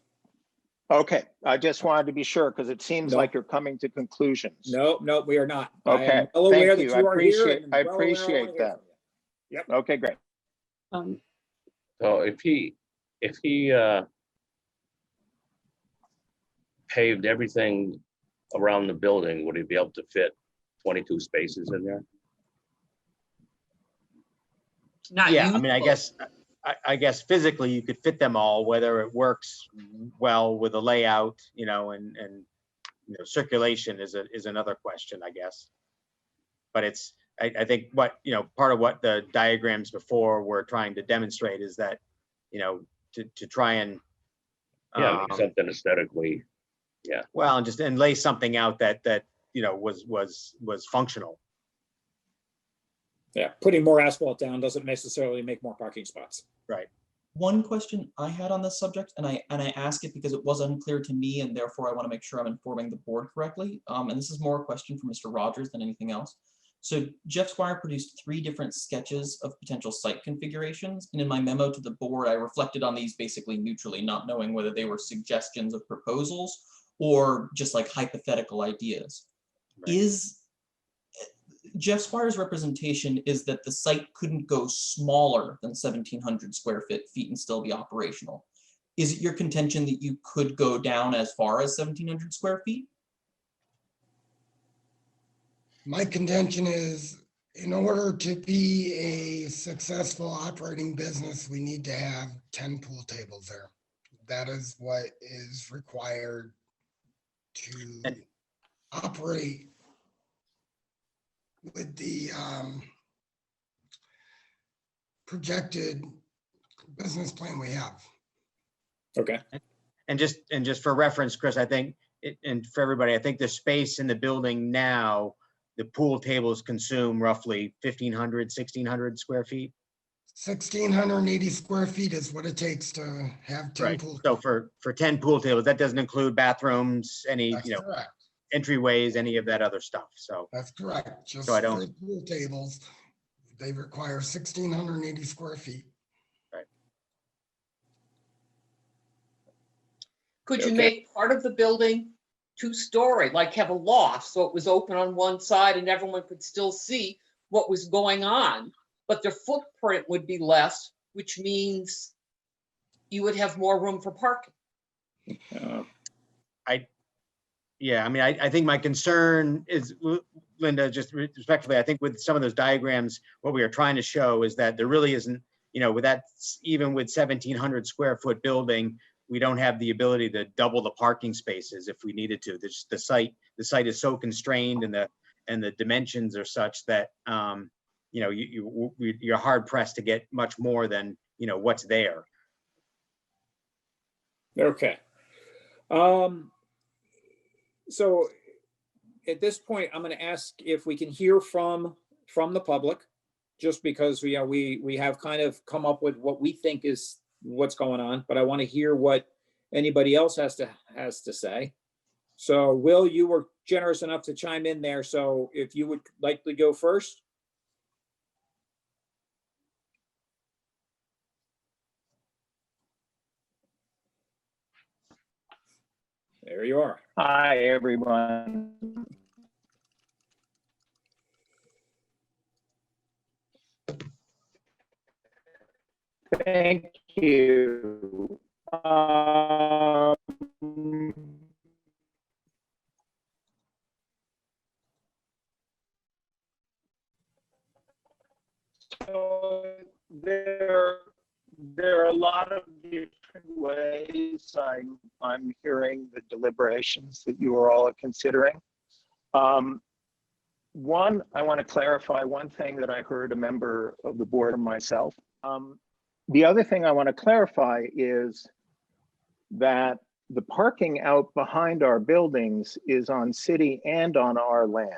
Okay, I just wanted to be sure, because it seems No. like you're coming to conclusions. No, we are not. I am Okay, well aware thank that you. I you are here, appreciate, and I well aware I wanna appreciate hear that. from you. Yep. Okay, great. Um, So if he paved everything around the building, would he be able to fit 22 spaces in there? Not Yeah, I mean, I useful. guess, I guess physically you could fit them all, whether it works well with the layout, and circulation is another question, I guess. But it's, I think part of what the diagrams before were trying to demonstrate is that, to try and Yeah, make something aesthetically, yeah. well, and lay something out that was functional. Yeah, putting more asphalt down doesn't necessarily make more parking spots. Right. One question I had on this subject, and I ask it because it was unclear to me, and therefore I want to make sure I'm informing the board correctly. And this is more a question for Mr. Rogers than anything else. So Jeff Squire produced 3 different sketches of potential site configurations, and in my memo to the board, I reflected on these basically neutrally, not knowing whether they were suggestions of proposals or just like hypothetical ideas. Right. Is Jeff Squire's representation is that the site couldn't go smaller than 1,700 square feet and still be operational. Is it your contention that you could go down as far as 1,700 square feet? My contention is, in order to be a successful operating business, we need to have 10 pool tables there. That is what is required to operate with the projected business plan we have. Okay. And just for reference, Chris, I think, and for everybody, I think the space in the building now, the pool tables consume roughly 1,500, 1,600 square feet. 1,680 square feet is what it takes to have 10 Right. pool. So for 10 pool tables, that doesn't include bathrooms, any, That's correct. entryways, any of that other stuff. So That's correct. Just So I for don't- the pool tables, they require 1,680 square feet. Could you Okay. make part of the building 2-story, like have a loft, so it was open on one side and everyone could still see what was going on? But their footprint would be less, which means you would have more room for parking. yeah, I mean, I think my concern is, Linda, just respectfully, I think with some of those diagrams, what we are trying to show is that there really isn't, with that, even with 1,700 square foot building, we don't have the ability to double the parking spaces if we needed to. The site is so constrained, and the dimensions are such that you're hard pressed to get much more than what's there. Okay. So at this point, I'm going to ask if we can hear from the public, just because we have kind of come up with what we think is what's going on, but I want to hear what anybody else has to say. So Will, you were generous enough to chime in there. So if you would like to go first. There you are. Hi, everyone. Thank you. So there are a lot of different ways I'm hearing the deliberations that you are all considering. One, I want to clarify one thing that I heard a member of the board and myself. The other thing I want to clarify is that the parking out behind our buildings is on city and on our land.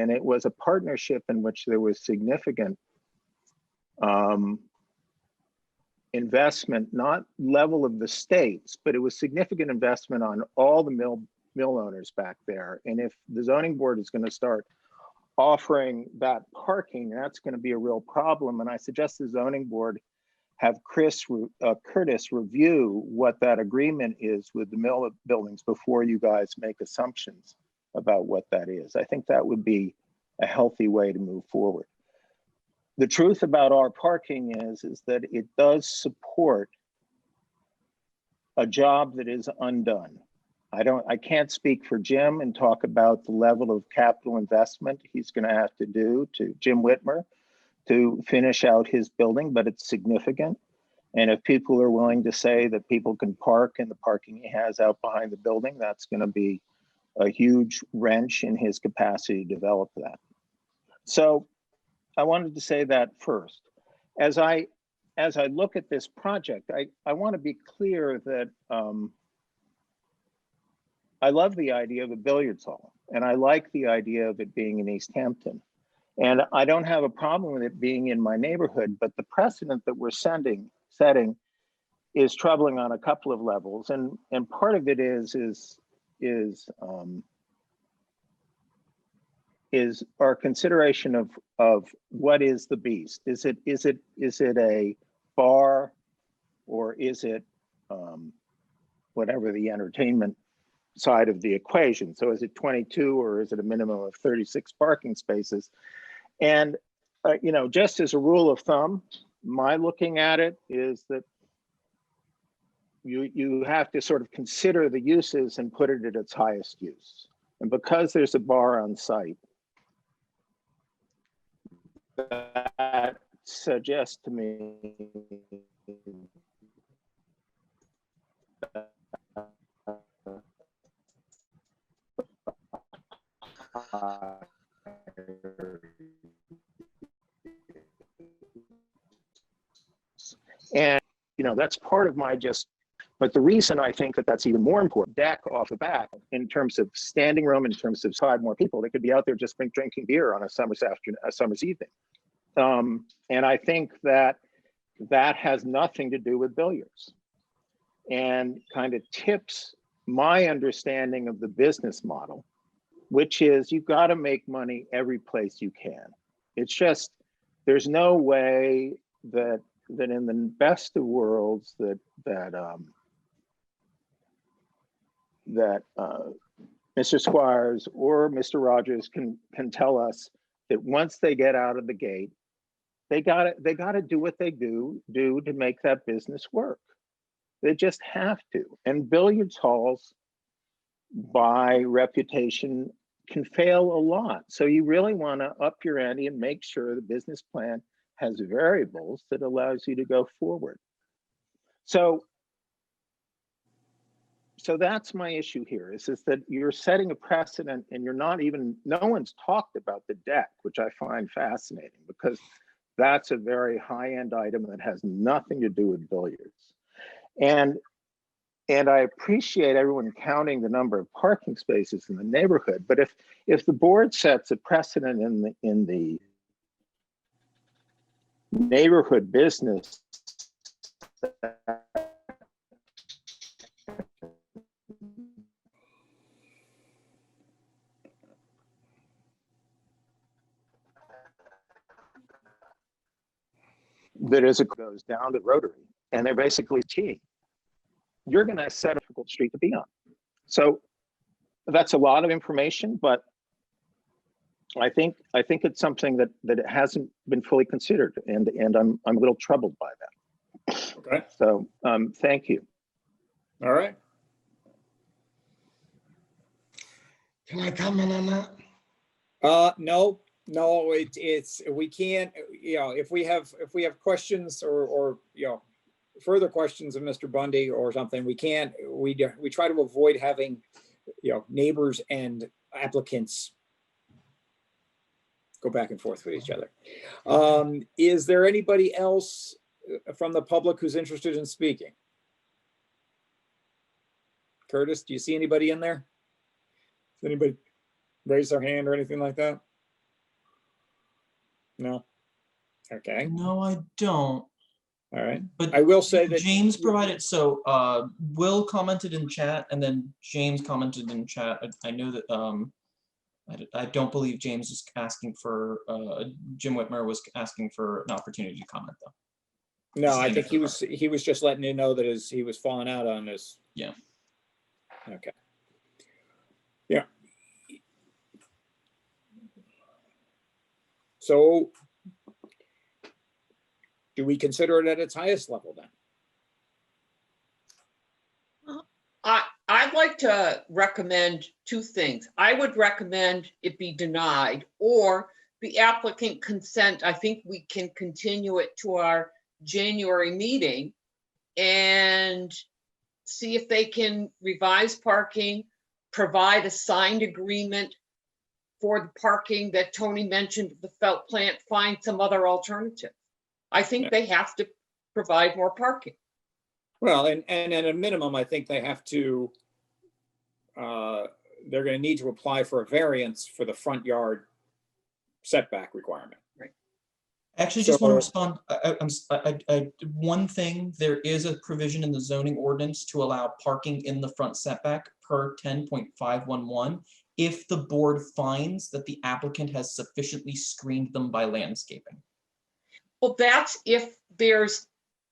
And it was a partnership in which there was significant investment, not level of the states, but it was significant investment on all the mill owners back there. And if the zoning board is going to start offering that parking, that's going to be a real problem. And I suggest the zoning board have Curtis review what that agreement is with the mill buildings before you guys make assumptions about what that is. I think that would be a healthy way to move forward. The truth about our parking is that it does support a job that is undone. I can't speak for Jim and talk about the level of capital investment he's going to have to do to Jim Whitmer to finish out his building, but it's significant. And if people are willing to say that people can park in the parking he has out behind the building, that's going to be a huge wrench in his capacity to develop that. So I wanted to say that first. As I look at this project, I want to be clear that I love the idea of a billiards hall, and I like the idea of it being in Easthampton. And I don't have a problem with it being in my neighborhood, but the precedent that we're setting is troubling on a couple of levels. And part of it is our consideration of what is the beast? Is it a bar, or is it whatever the entertainment side of the equation? So is it 22, or is it a minimum of 36 parking spaces? And just as a rule of thumb, my looking at it is that you have to sort of consider the uses and put it at its highest use. And because there's a bar on site, that suggests to me and that's part of my but the reason I think that that's even more important, deck off the back in terms of standing room, in terms of 5 more people, they could be out there just drinking beer on a summer's evening. And I think that has nothing to do with billiards, and kind of tips my understanding of the business model, which is you've got to make money every place you can. It's just, there's no way that in the best of worlds that Mr. Squires or Mr. Rogers can tell us that once they get out of the gate, they got to do what they do to make that business work. They just have to. And billiards halls, by reputation, can fail a lot. So you really want to up your ante and make sure the business plan has variables that allows you to go forward. So that's my issue here, is that you're setting a precedent, and no one's talked about the deck, which I find fascinating, because that's a very high-end item that has nothing to do with billiards. And I appreciate everyone counting the number of parking spaces in the neighborhood, but if the board sets a precedent in the neighborhood business that as it goes down to Rotary, and they're basically teeing, you're going to set a difficult street to be on. So that's a lot of information, but I think it's something that it hasn't been fully considered, and I'm a little troubled by that. Okay. So thank you. All right. Can I comment on that? No, it's we can't. If we have questions or further questions of Mr. Bundy or something, we can't. We try to avoid having neighbors and applicants go back and forth with each other. Is there anybody else from the public who's interested in speaking? Curtis, do you see anybody in there? Does anybody raise their hand or anything like that? No? Okay, No, I don't. all right. But I will say that James provided, so Will commented in chat and then James commented in chat. I know that I don't believe James is asking for, Jim Whitmer was asking for an opportunity to comment though. no, I Saying think it for the he was just letting you know that he was falling out on this. Yeah. Okay. Yeah. So do we consider it at its highest level then? I'd like to recommend two things. I would recommend it be denied, or the applicant consent. I think we can continue it to our January meeting and see if they can revise parking, provide a signed agreement for the parking that Tony mentioned, the felt plant, find some other alternative. I think they have to provide more parking. Well, and at a minimum, I think they have to, they're going to need to apply for a variance for the front yard setback requirement. I actually just want to So- respond. One thing, there is a provision in the zoning ordinance to allow parking in the front setback per 10.511 if the board finds that the applicant has sufficiently screened them by landscaping. Well, that's if there's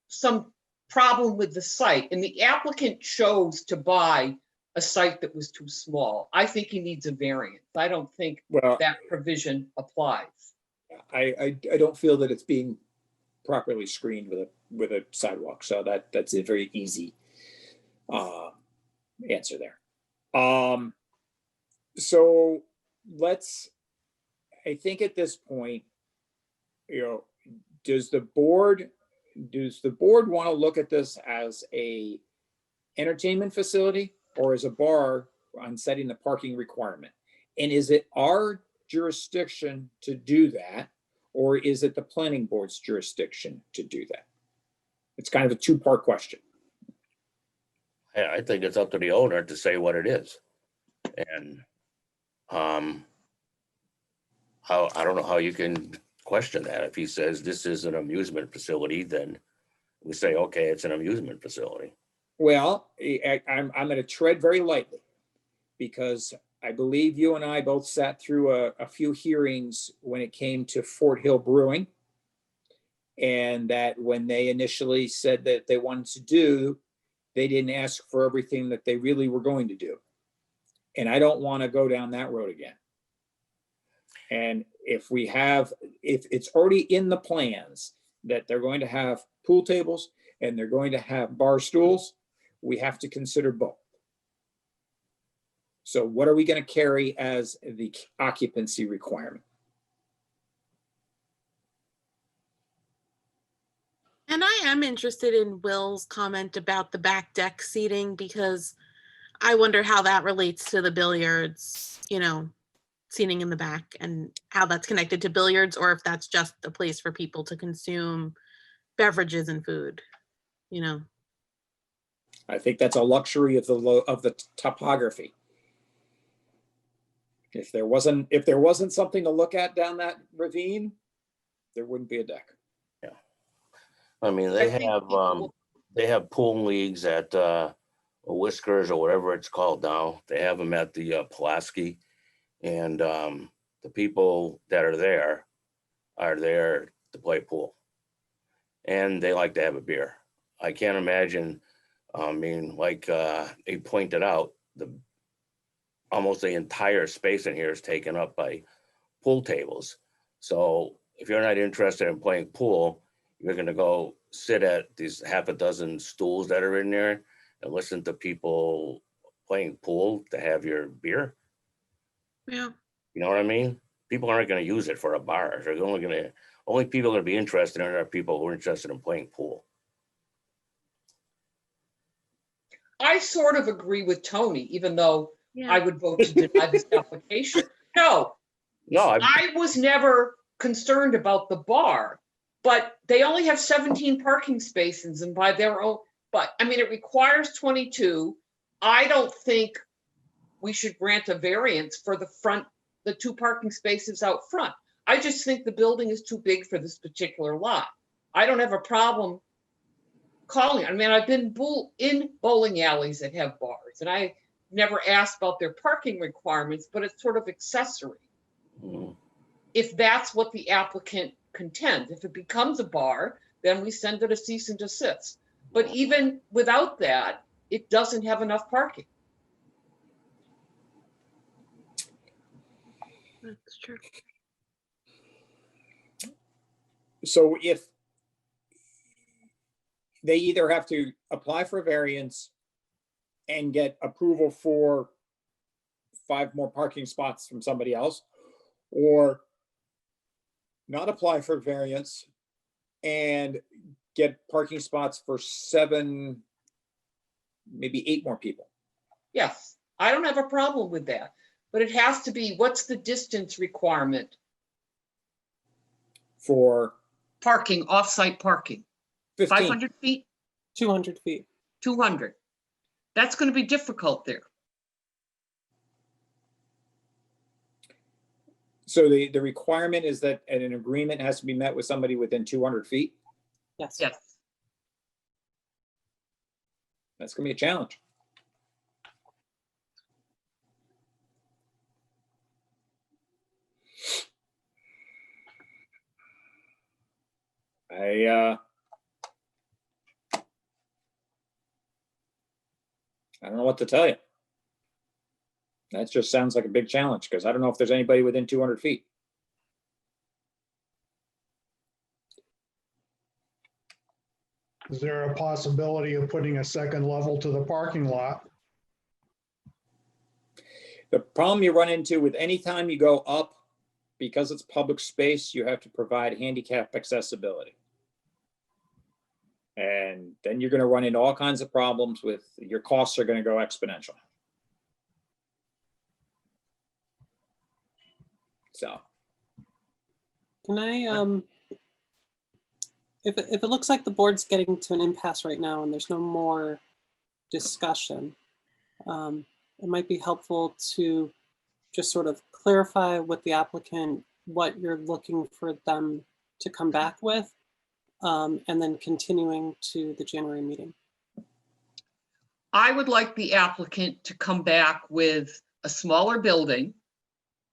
some problem with the site and the applicant chose to buy a site that was too small. I think he needs a variance. I don't think Well, that provision applies. I don't feel that it's being properly screened with a sidewalk. So that's a very easy answer there. So I think at this point, does the board want to look at this as a entertainment facility or as a bar on setting the parking requirement? And is it our jurisdiction to do that, or is it the planning board's jurisdiction to do that? It's kind of a two-part question. I think it's up to the owner to say what it is. And I don't know how you can question that. If he says this is an amusement facility, then we say, okay, it's an amusement facility. Well, I'm going to tread very lightly because I believe you and I both sat through a few hearings when it came to Fort Hill Brewing. And that when they initially said that they wanted to do, they didn't ask for everything that they really were going to do. And I don't want to go down that road again. And if it's already in the plans that they're going to have pool tables and they're going to have bar stools, we have to consider both. So what are we going to carry as the occupancy requirement? And I am interested in Will's comment about the back deck seating because I wonder how that relates to the billiards, seating in the back and how that's connected to billiards, or if that's just a place for people to consume beverages and food, I think that's a luxury of the topography. If there wasn't something to look at down that ravine, there wouldn't be a deck. Yeah. I mean, they have pool leagues at Whiskers or whatever it's called now. They have them at the Pulaski, and the people that are there to play pool, and they like to have a beer. I can't imagine. I mean, like they pointed out, almost the entire space in here is taken up by pool tables. So if you're not interested in playing pool, you're going to go sit at these half a dozen stools that are in there and listen to people playing pool to have your beer. Yeah. You know what I mean? People aren't going to use it for a bar. They're only people going to be interested in it are people who are interested in playing pool. I sort of agree with Tony, even though Yeah. I would vote to deny this application. No, I was never concerned about the bar, but they only have 17 parking spaces and by their own, but I mean, it requires 22. I don't think we should grant a variance for the two parking spaces out front. I just think the building is too big for this particular lot. I don't have a problem calling. I mean, I've been in bowling alleys that have bars, and I never asked about their parking requirements, but it's sort of accessory. Mm. If that's what the applicant contends, if it becomes a bar, then we send it a cease and desist. But even without that, it doesn't have enough parking. That's true. So if they either have to apply for a variance and get approval for 5 more parking spots from somebody else, or not apply for variance and get parking spots for 7, maybe 8 more people. Yes, I don't have a problem with that, but it has to be, what's the distance requirement? For Parking, off-site parking, 15. 500 feet, 200 feet. 200. That's going to be difficult there. So the requirement is that an agreement has to be met with somebody within 200 feet. Yes. Yes. That's gonna be a challenge. I don't know what to tell you. That just sounds like a big challenge, because I don't know if there's anybody within 200 feet. Is there a possibility of putting a second level to the parking lot? The problem you run into with any time you go up, because it's public space, you have to provide handicap accessibility. And then you're gonna run into all kinds of problems with, your costs are gonna go exponential. So, Can I, if it looks like the board's getting to an impasse right now and there's no more discussion, it might be helpful to just sort of clarify with the applicant what you're looking for them to come back with, and then continuing to the January meeting. I would like the applicant to come back with a smaller building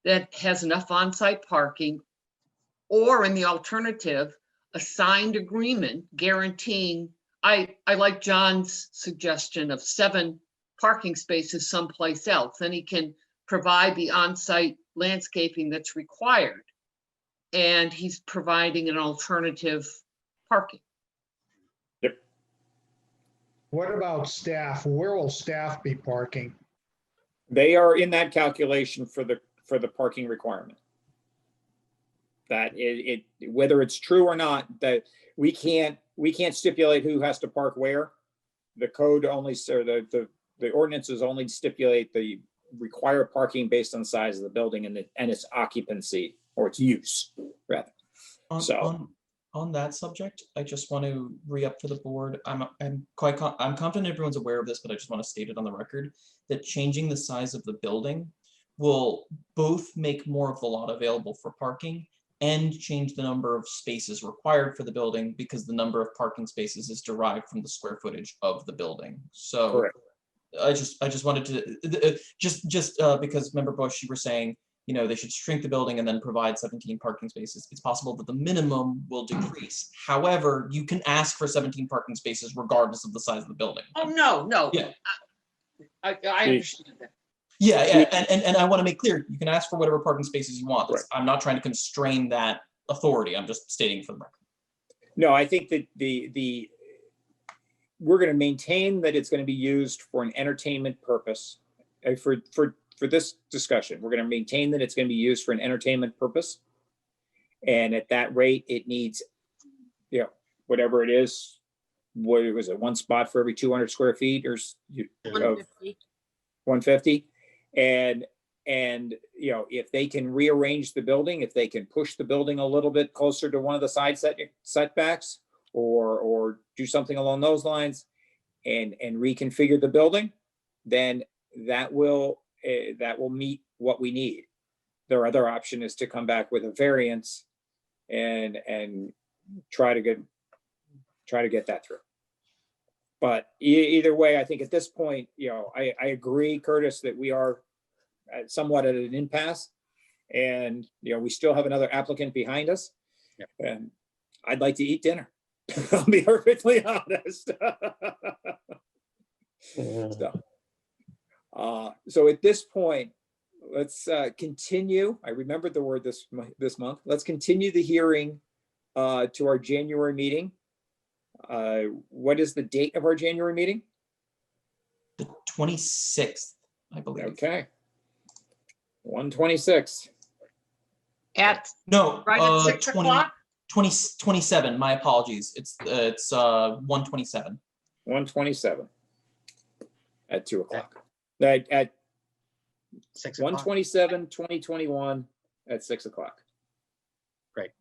that has enough on-site parking, or in the alternative, a signed agreement guaranteeing, I like John's suggestion of 7 parking spaces someplace else. Then he can provide the on-site landscaping that's required. And he's providing an alternative parking. What about staff? Where will staff be parking? they are in that calculation for the parking requirement. That whether it's true or not, that we can't stipulate who has to park where. The code only, or the ordinances only stipulate the required parking based on the size of the building and its occupancy, or its use, rather. On that subject, I just want to re-up for the board. I'm confident everyone's aware of this, but I just want to state it on the record that changing the size of the building will both make more of the lot available for parking and change the number of spaces required for the building, because the number of parking spaces is derived from the square footage of the building. So Correct. I just wanted to because Member Bush, you were saying, you know, they should shrink the building and then provide 17 parking spaces. It's possible that the minimum will decrease. However, you can ask for 17 parking spaces regardless of the size of the building. Oh, no. Yeah. I understand that. Yeah, and I want to make clear, you can ask for whatever parking spaces you want. I'm not trying to constrain that authority. I'm just stating for the record. No, I think that we're going to maintain that it's going to be used for an entertainment purpose. For this discussion, we're going to maintain that it's going to be used for an entertainment purpose. And at that rate, it needs, you know, whatever it is, what was it, one spot for every 200 square feet or 150. 150. And you know, if they can rearrange the building, if they can push the building a little bit closer to one of the side setbacks, or do something along those lines, and reconfigure the building, then that will meet what we need. their other option is to come back with a variance and try to get that through. But either way, I think at this point, I agree, Curtis, that we are somewhat at an impasse, and we still have another applicant behind us. Yep. And I'd like to eat dinner. I'll be perfectly honest. So at this point, let's continue. I remembered the word this month. Let's continue the hearing to our January meeting. What is the date of our January meeting? The 26th, I believe. Okay. 1/26. No, Right at 6 o'clock? 27, my apologies. It's 1:27. 1/27 at 2 o'clock. At 6 o'clock. 1/27, 2021 at 6 o'clock. Great.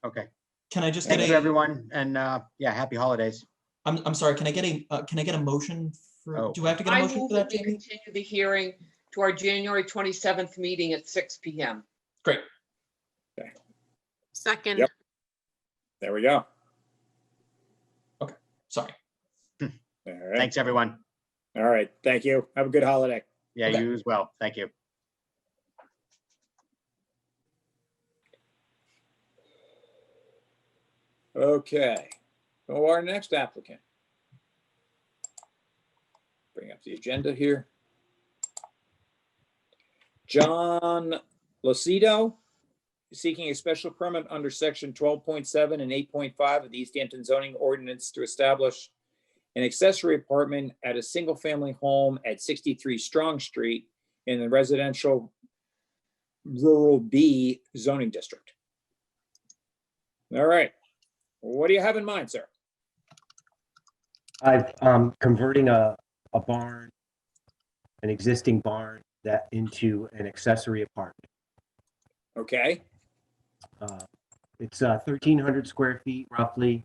Okay. Can I just get Thank you, everyone, and yeah, happy holidays. I'm sorry. Can I get a motion for? Oh. Do I have to get a I motion move for that that, we Jamie? continue the hearing to our January 27th meeting at 6 p.m. Great. Second. Yep. There we go. Sorry. All right. Thanks, everyone. All right. Thank you. Have a good holiday. Yeah, Okay. you as well. Thank you. Okay. So our next applicant. Bring up the agenda here. John Lucido, seeking a special permit under section 12.7 and 8.5 of the Easthampton zoning ordinance to establish an accessory apartment at a single-family home at 63 Strong Street in the residential rural B zoning district. All right. What do you have in mind, sir? I'm converting a barn, an existing barn, that into an accessory apartment. Okay. It's 1,300 square feet roughly.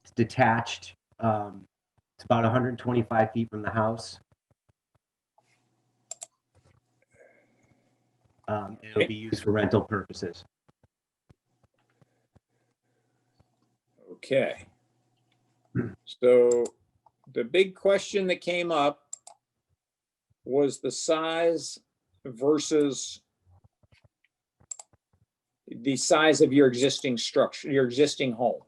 It's detached. It's about 125 feet from the house. It'll be used for rental purposes. Okay. So the big question that came up was the size versus the size of your existing structure, your existing home.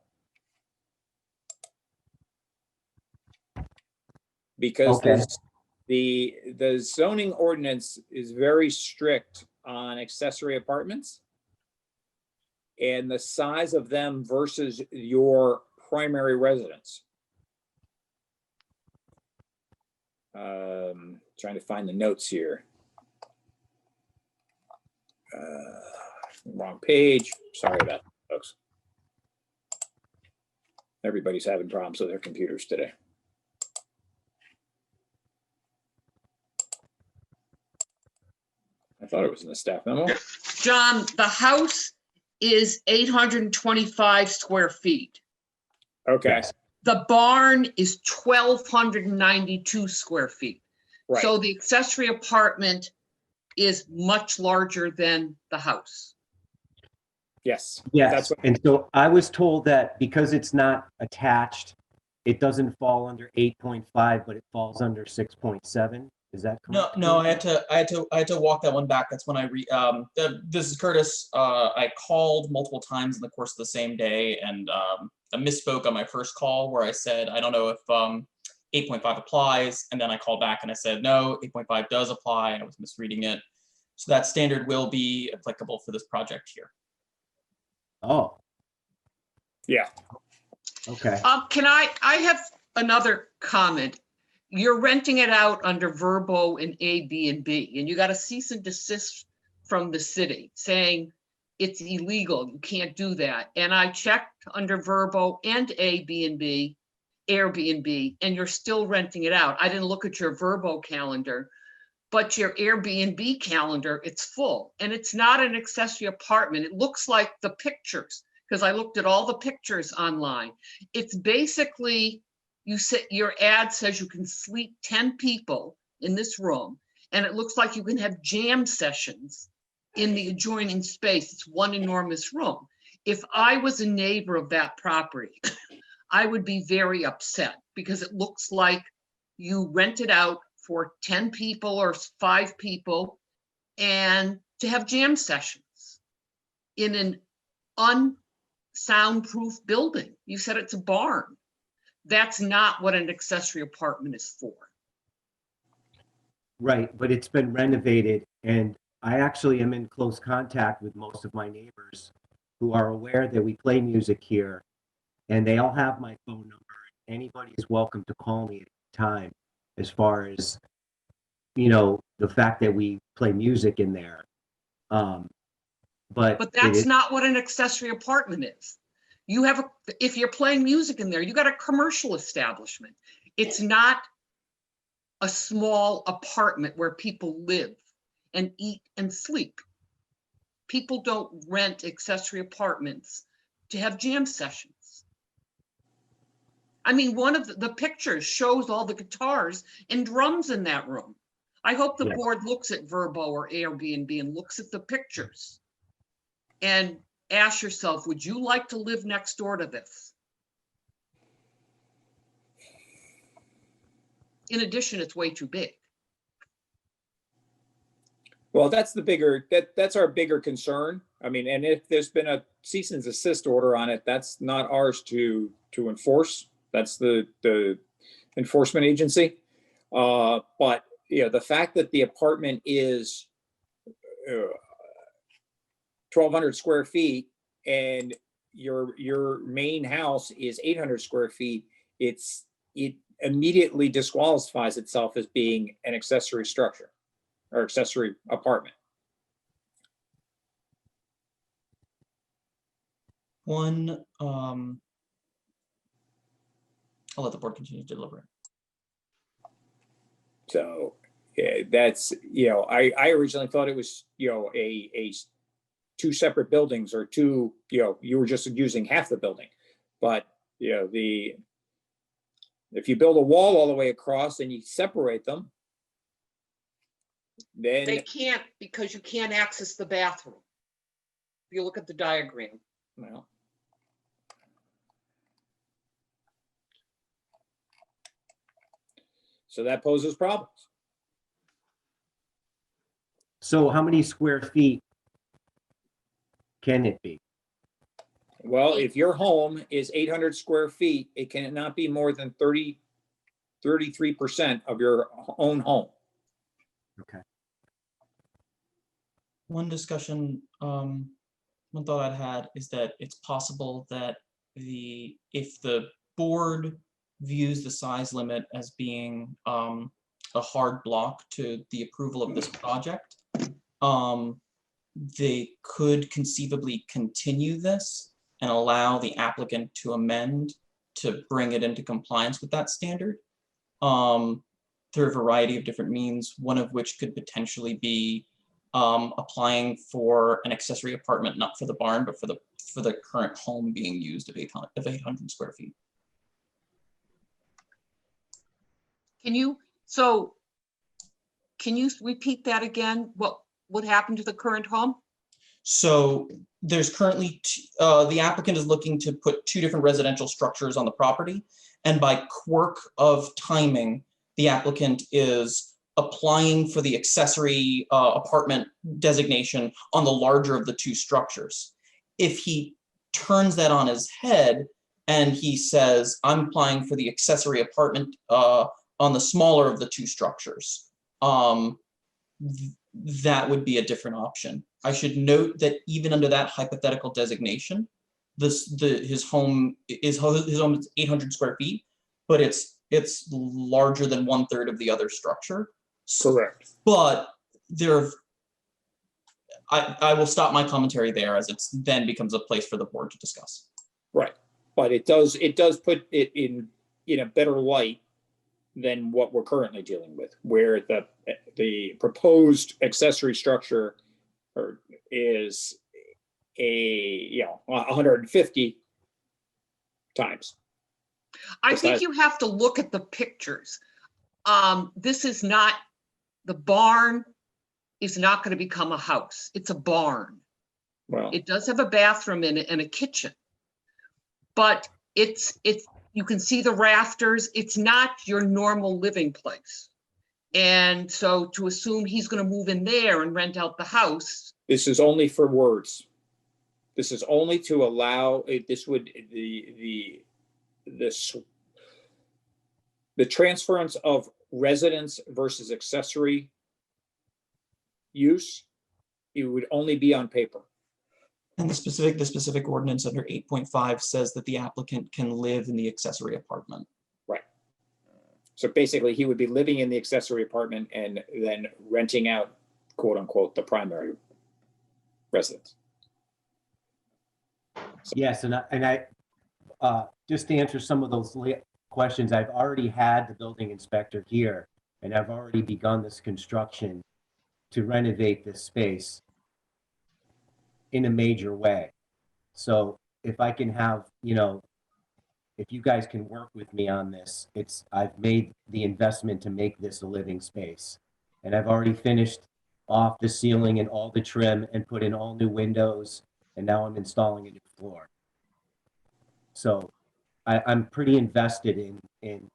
Because Okay. the zoning ordinance is very strict on accessory apartments and the size of them versus your primary residence. Trying to find the notes here. Wrong page. Sorry about that, folks. Everybody's having problems with their computers today. I thought it was in the staff memo. John, the house is 825 square feet. Okay, Yes. The barn is 1,292 square feet. right. So the accessory apartment is much larger than the house. Yes. Yes, That's what, and so I was told that because it's not attached, it doesn't fall under 8.5, but it falls under 6.7. Is that correct? No, I had to walk that one back. That's when this is Curtis. I called multiple times in the course of the same day, and I misspoke on my first call where I said I don't know if 8.5 applies, and then I called back and I said no, 8.5 does apply, and I was misreading it. So that standard will be applicable for this project here. Oh, yeah. okay. I have another comment. You're renting it out under Verbo and Airbnb, and you got a cease and desist from the city saying it's illegal, you can't do that. And I checked under Verbo and Airbnb, and you're still renting it out. I didn't look at your Verbo calendar, but your Airbnb calendar, it's full. And it's not an accessory apartment. It looks like the pictures, because I looked at all the pictures online. It's basically, you said your ad says you can sleep 10 people in this room, and it looks like you can have jam sessions in the adjoining space. It's one enormous room. If I was a neighbor of that property, I would be very upset because it looks like you rent it out for 10 people or 5 people and to have jam sessions in an unsoundproof building. You said it's a barn. That's not what an accessory apartment is for. Right, but it's been renovated, and I actually am in close contact with most of my neighbors who are aware that we play music here, and they all have my phone number. Anybody is welcome to call me at any time as far as, you know, the fact that we play music in there. But That's not what an accessory apartment is. You have if you're playing music in there, you got a commercial establishment. It's not a small apartment where people live and eat and sleep. People don't rent accessory apartments to have jam sessions. I mean, one of the pictures shows all the guitars and drums in that room. I hope the board looks at Vrbo or Airbnb and looks at the pictures and ask yourself, would you like to live next door to this? In addition, it's way too big. Well, that's that's our bigger concern. I mean, and if there's been a cease and desist order on it, that's not ours to enforce. That's the enforcement agency. But you know, the fact that the apartment is 1,200 square feet and your main house is 800 square feet, it immediately disqualifies itself as being an accessory structure or accessory apartment. I'll let the board continue to deliberate. So yeah, that's, you know, I originally thought it was, you know, a 2 separate buildings or 2, you know, you were just using half the building. But, you know, if you build a wall all the way across and you separate them, then they can't, because you can't access the bathroom. If you look at the diagram. Well, so that poses problems. So how many square feet can it be? Well, if your home is 800 square feet, it cannot be more than 33% of your own home. Okay. One discussion, one thought I'd had is that it's possible that if the board views the size limit as being a hard block to the approval of this project, they could conceivably continue this and allow the applicant to amend to bring it into compliance with that standard through a variety of different means, one of which could potentially be applying for an accessory apartment, not for the barn, but for the current home being used of 800 square feet. Can you repeat that again? What happened to the current home? So there's currently, the applicant is looking to put 2 different residential structures on the property. And by quirk of timing, the applicant is applying for the accessory apartment designation on the larger of the 2 structures. If he turns that on his head and he says, I'm applying for the accessory apartment on the smaller of the 2 structures, that would be a different option. I should note that even under that hypothetical designation, his home is 800 square feet, but it's larger than 1/3 of the other structure. Correct. But I will stop my commentary there, as it then becomes a place for the board to discuss. Right, but it does put it in a better light than what we're currently dealing with, where the proposed accessory structure is 150 times. I think you have to look at the pictures. This is not the barn is not going to become a house. It's a barn. Well, It does have a bathroom in it and a kitchen, but it's you can see the rafters. It's not your normal living place. And so to assume he's going to move in there and rent out the house. this is only for words. This is only to allow, this would, the transference of residence versus accessory use, it would only be on paper. And the specific ordinance under 8.5 says that the applicant can live in the accessory apartment. Right. So basically, he would be living in the accessory apartment and then renting out, quote unquote, the primary residence. Yes, and I just to answer some of those questions, I've already had the building inspector here, and I've already begun this construction to renovate this space in a major way. So if I can have, if you guys can work with me on this, I've made the investment to make this a living space. And I've already finished off the ceiling and all the trim and put in all new windows. And now I'm installing a new floor. So I'm pretty invested in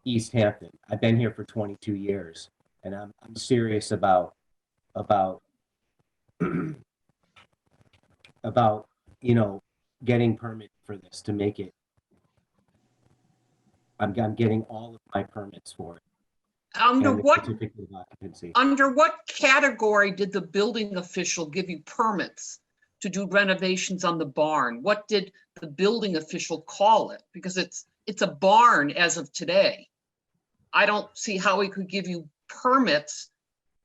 Easthampton. I've been here for 22 years, and I'm serious about getting permit for this to make it. I'm getting all of my permits for it. Under and the what certificate of occupancy. under what category did the building official give you permits to do renovations on the barn? What did the building official call it? Because it's a barn as of today. I don't see how he could give you permits.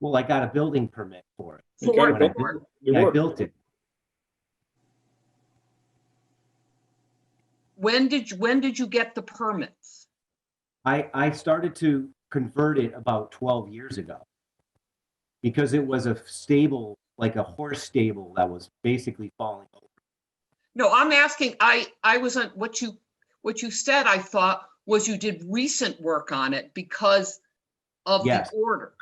Well, I got a building permit for it. You got a When I building- built- I built it. When did you get the permits? I started to convert it about 12 years ago because it was a stable, like a horse stable that was basically falling over. No, I'm asking, I wasn't, what you said, I thought, was you did recent work on it because of Yes. the order.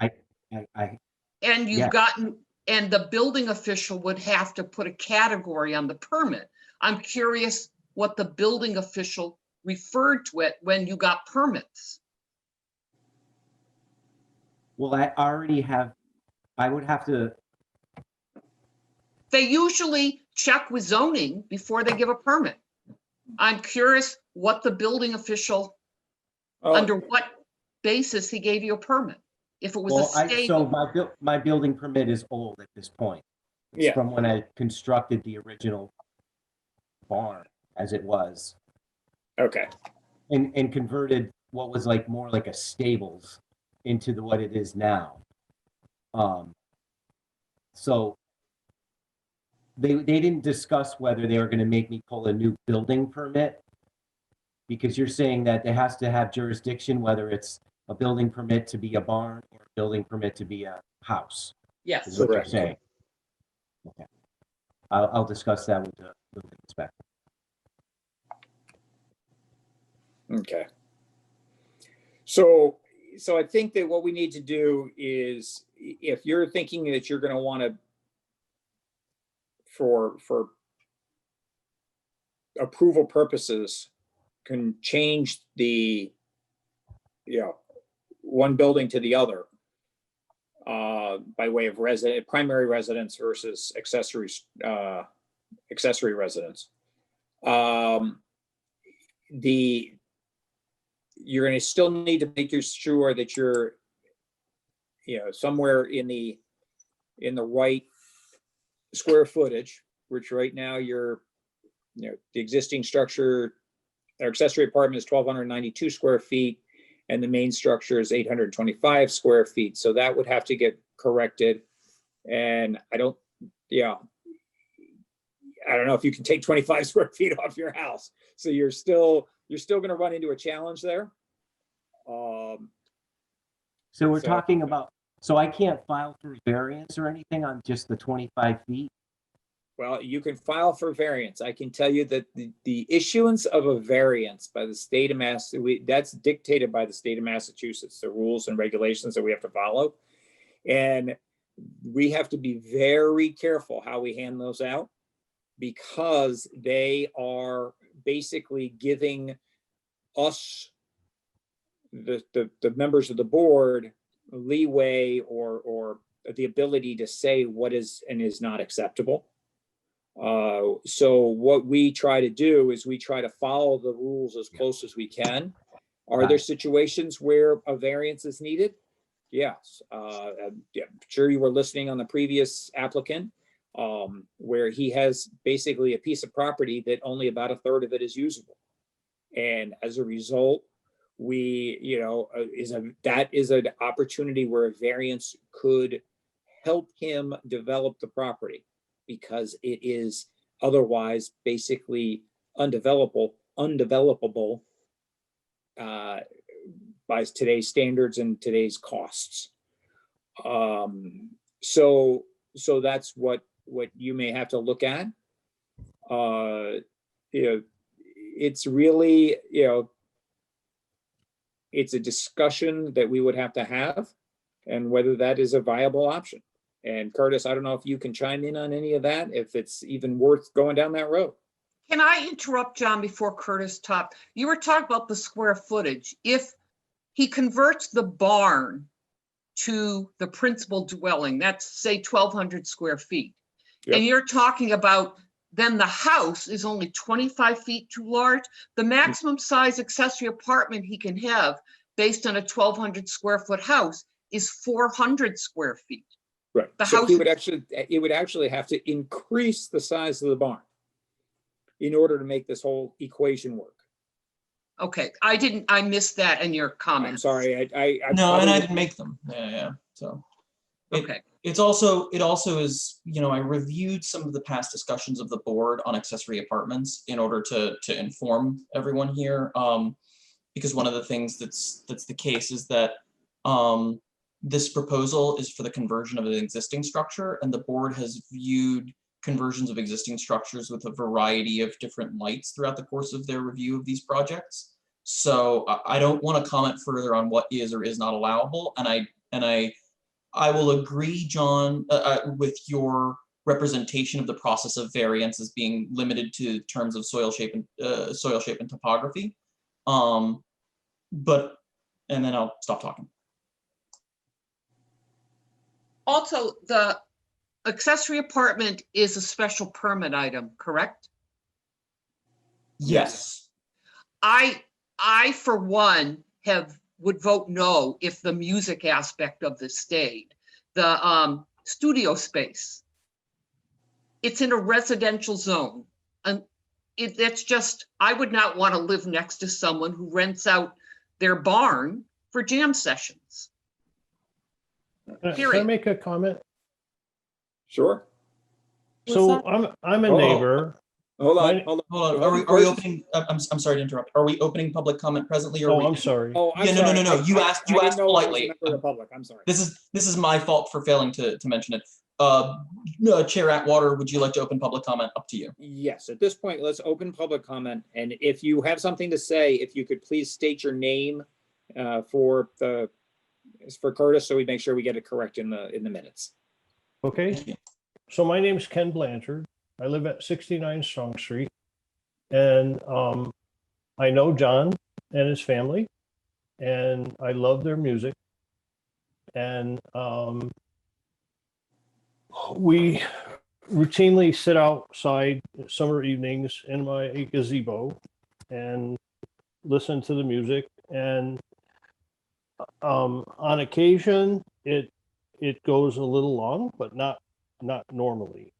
Yes. And you've gotten, and the building official would have to put a category on the permit. I'm curious what the building official referred to it when you got permits. Well, I would have to, They usually check with zoning before they give a permit. I'm curious what the building official, Oh, under what basis he gave you a permit? If it was a well, state. so my building permit is old at this point. It's Yeah. from when I constructed the original barn as it was okay. and converted what was like more like a stables into what it is now. So they didn't discuss whether they were going to make me pull a new building permit, because you're saying that it has to have jurisdiction, whether it's a building permit to be a barn or a building permit to be a house, Yes. is what you're Correct. saying. Okay. I'll discuss that with the building inspector. Okay. So I think that what we need to do is, if you're thinking that you're going to want to, for approval purposes, can change the, one building to the other by way of primary residence versus accessory residence. You're going to still need to make sure that you're, somewhere in the right square footage, which right now the existing structure, our accessory apartment is 1,292 square feet, and the main structure is 825 square feet. So that would have to get corrected. And I don't know if you can take 25 square feet off your house. So you're still going to run into a challenge there. So we're So- talking about, so I can't file for variance or anything on just the 25 feet? Well, you can file for variance. I can tell you that the issuance of a variance by the state of Massachusetts, that's dictated by the state of Massachusetts, the rules and regulations that we have to follow. And we have to be very careful how we hand those out, because they are basically giving us, the members of the board, leeway or the ability to say what is and is not acceptable. So what we try to do is we try to follow the rules as close as we can. Are there situations where a variance is needed? Yes. I'm sure you were listening on the previous applicant, where he has basically a piece of property that only about a third of it is usable. And as a result, we, that is an opportunity where a variance could help him develop the property, because it is otherwise basically undevelopable by today's standards and today's costs. So that's what you may have to look at. It's really, it's a discussion that we would have to have, and whether that is a viable option. And Curtis, I don't know if you can chime in on any of that, if it's even worth going down that road. Can I interrupt, John, before Curtis talked? You were talking about the square footage. If he converts the barn to the principal dwelling, that's say 1,200 square feet. Yep. And you're talking about then the house is only 25 feet too large. The maximum size accessory apartment he can have based on a 1,200 square foot house is 400 square feet. Right. The So house it would actually have to increase the size of the barn in order to make this whole equation work. Okay, I missed that in your I'm comments. sorry. I No, and I didn't make them. Yeah. So. Okay. It also is, I reviewed some of the past discussions of the board on accessory apartments in order to inform everyone here. Because one of the things that's the case is that this proposal is for the conversion of an existing structure, and the board has viewed conversions of existing structures with a variety of different lights throughout the course of their review of these projects. So I don't want to comment further on what is or is not allowable, and I will agree, John, with your representation of the process of variance as being limited to terms of soil shape and topography. And then I'll stop talking. Also, the accessory apartment is a special permit item, correct? Yes. I for one would vote no if the music aspect of this stayed. The studio space, it's in a residential zone. And that's just, I would not want to live next to someone who rents out their barn for jam sessions. Can I make a comment? Sure. So I'm a neighbor. Hold on. Are we opening? I'm sorry to interrupt. Are we opening public comment presently? Or I'm sorry. Oh, I'm sorry. No. You asked politely. I'm sorry. This is my fault for failing to mention it. Chair Atwater, would you like to open public comment? Up to you. Yes, at this point, let's open public comment. And if you have something to say, if you could please state your name for Curtis, so we make sure we get it correct in the minutes. Okay. So my name is Ken Blanchard. I live at 69 Strong Street, and I know John and his family, and I love their music. And we routinely sit outside summer evenings in my gazebo and listen to the music. And on occasion, it goes a little long, but not normally.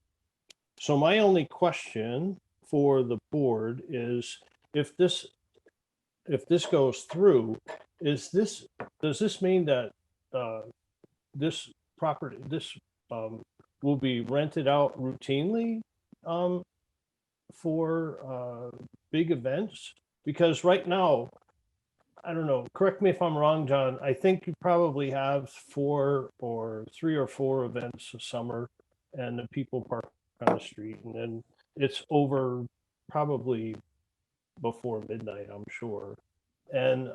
So my only question for the board is, if this goes through, does this mean that this property, will be rented out routinely for big events? Because right now, I don't know, correct me if I'm wrong, John, I think you probably have 3 or 4 events a summer, and the people park on the street, and then it's over probably before midnight, I'm sure. And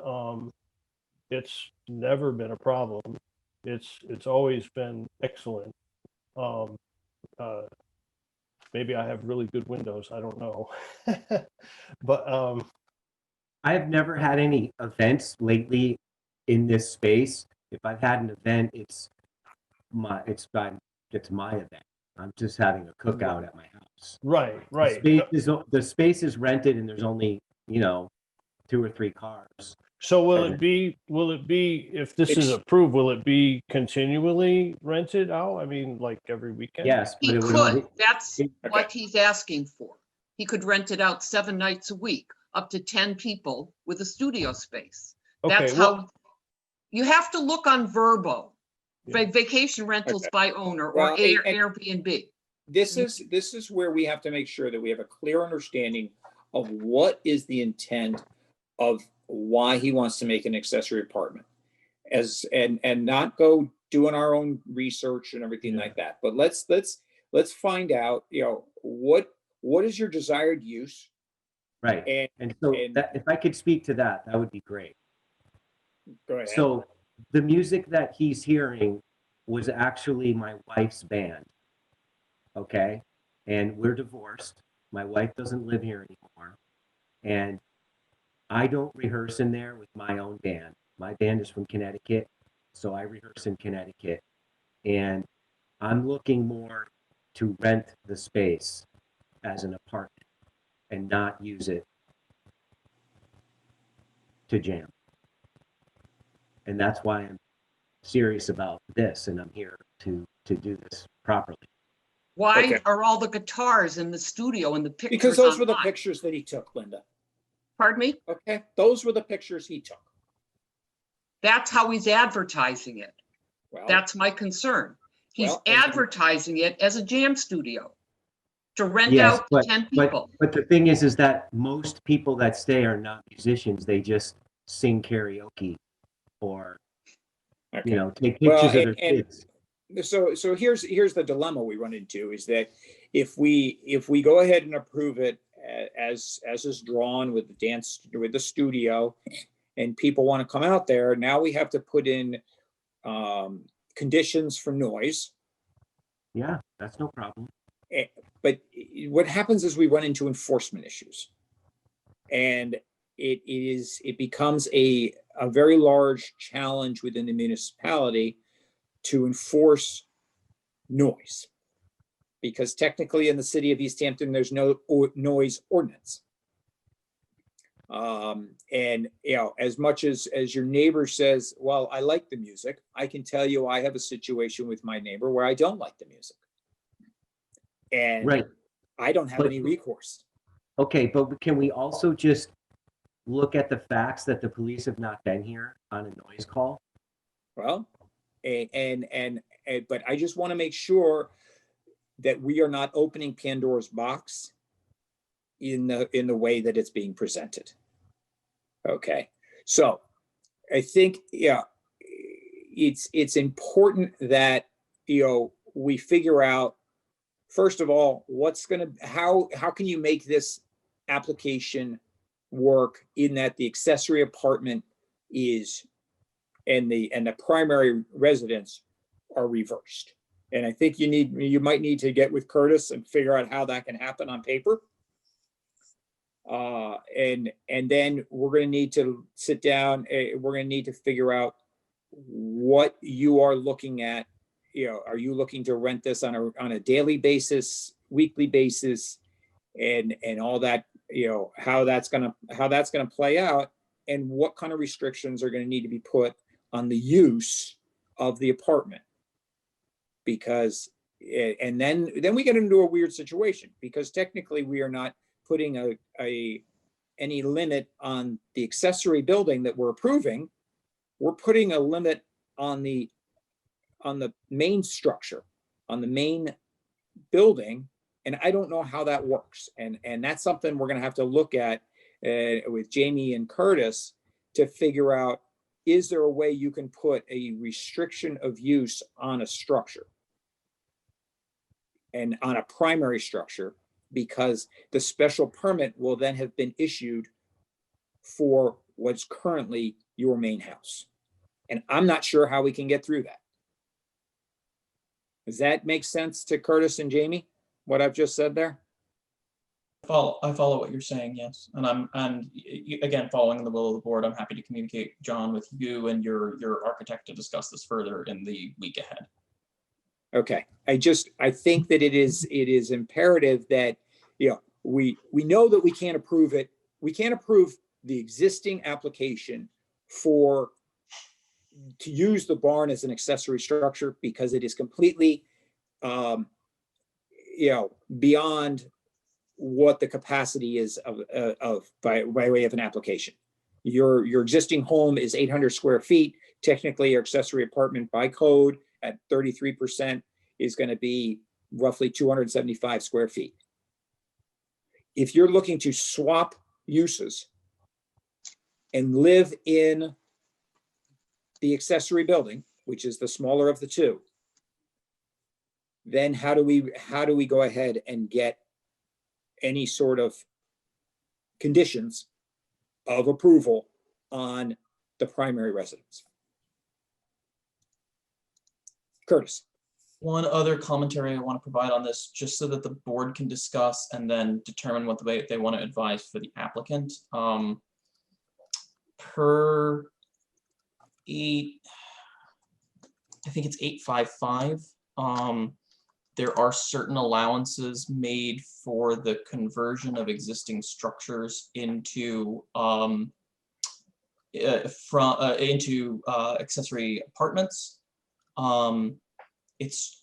it's never been a problem it's always been excellent. Maybe I have really good windows, I don't know. But I have never had any events lately in this space. If I've had an event, it's my event. I'm just having a cookout at my house. right. The space is rented and there's only, 2 or 3 cars. So will it be, if this is approved, will it be continually rented out? I mean, like every weekend? Yes, but He it would could, only, that's what he's asking for. He could rent it out 7 nights a week, up to 10 people with a studio space. That's Okay, well, how, you have to look on Verbo, Yeah. Vacation rentals Okay. by owner or Well, and- Airbnb. This is where we have to make sure that we have a clear understanding of what is the intent of why he wants to make an accessory apartment, and not go doing our own research and everything like that. But let's find out, what is your desired use? right. And so if I could speak to that, that would be great. Go ahead. So the music that he's hearing was actually my wife's band. Okay. And we're divorced. My wife doesn't live here anymore. And I don't rehearse in there with my own band. My band is from Connecticut. So I rehearse in Connecticut. And I'm looking more to rent the space as an apartment and not use it to jam. And that's why I'm serious about this, and I'm here to do this properly. Why Okay. are all the guitars in the studio and the pictures Because those were the online? pictures that he took, Linda. Pardon me? Okay, those were the pictures he took. That's how he's advertising it. Well, That's my concern. He's Well, and- advertising it as a jam studio to rent Yes, out to 10 people. but the thing is that most people that stay are not musicians. They just sing karaoke or, okay. take Well, pictures of their and- kids. So here's the dilemma we run into, is that if we go ahead and approve it as is drawn with the studio, and people want to come out there, now we have to put in conditions for noise. Yeah, that's no problem. But what happens is we run into enforcement issues, and it becomes a very large challenge within the municipality to enforce noise, because technically in the city of Easthampton, there's no noise ordinance. And as much as your neighbor says, well, I like the music, I can tell you I have a situation with my neighbor where I don't like the music. And Right. I don't have But- any recourse. Okay, but can we also just look at the facts that the police have not been here on a noise call? Well, but I just want to make sure that we are not opening Pandora's box in the way that it's being presented. Okay, so I think, it's important that, we figure out, first of all, how can you make this application work in that the accessory apartment is, and the primary residence are reversed. And I think you might need to get with Curtis and figure out how that can happen on paper. And then we're going to need to sit down. We're going to need to figure out what you are looking at. Are you looking to rent this on a daily basis, weekly basis, and all that? How that's going to play out, and what kind of restrictions are going to need to be put on the use of the apartment. Because, and then we get into a weird situation, because technically we are not putting any limit on the accessory building that we're approving. We're putting a limit on the main structure, on the main building, and I don't know how that works. And that's something we're going to have to look at with Jamie and Curtis to figure out, is there a way you can put a restriction of use on a structure and on a primary structure, because the special permit will then have been issued for what's currently your main house. And I'm not sure how we can get through that. Does that make sense to Curtis and Jamie, what I've just said there? I follow what you're saying, yes. And again, following the will of the board, I'm happy to communicate, John, with you and your architect to discuss this further in the week ahead. Okay, I think that it is imperative that, we know that we can't approve it. We can't approve the existing application to use the barn as an accessory structure because it is completely, beyond what the capacity is by way of an application. Your existing home is 800 square feet. Technically, your accessory apartment by code at 33% is going to be roughly 275 square feet. If you're looking to swap uses and live in the accessory building, which is the smaller of the two, then how do we go ahead and get any sort of conditions of approval on the primary residence? Curtis. One other commentary I want to provide on this, just so that the board can discuss and then determine what they want to advise for the applicant. Per 8, I think it's 855, there are certain allowances made for the conversion of existing structures into accessory apartments. It's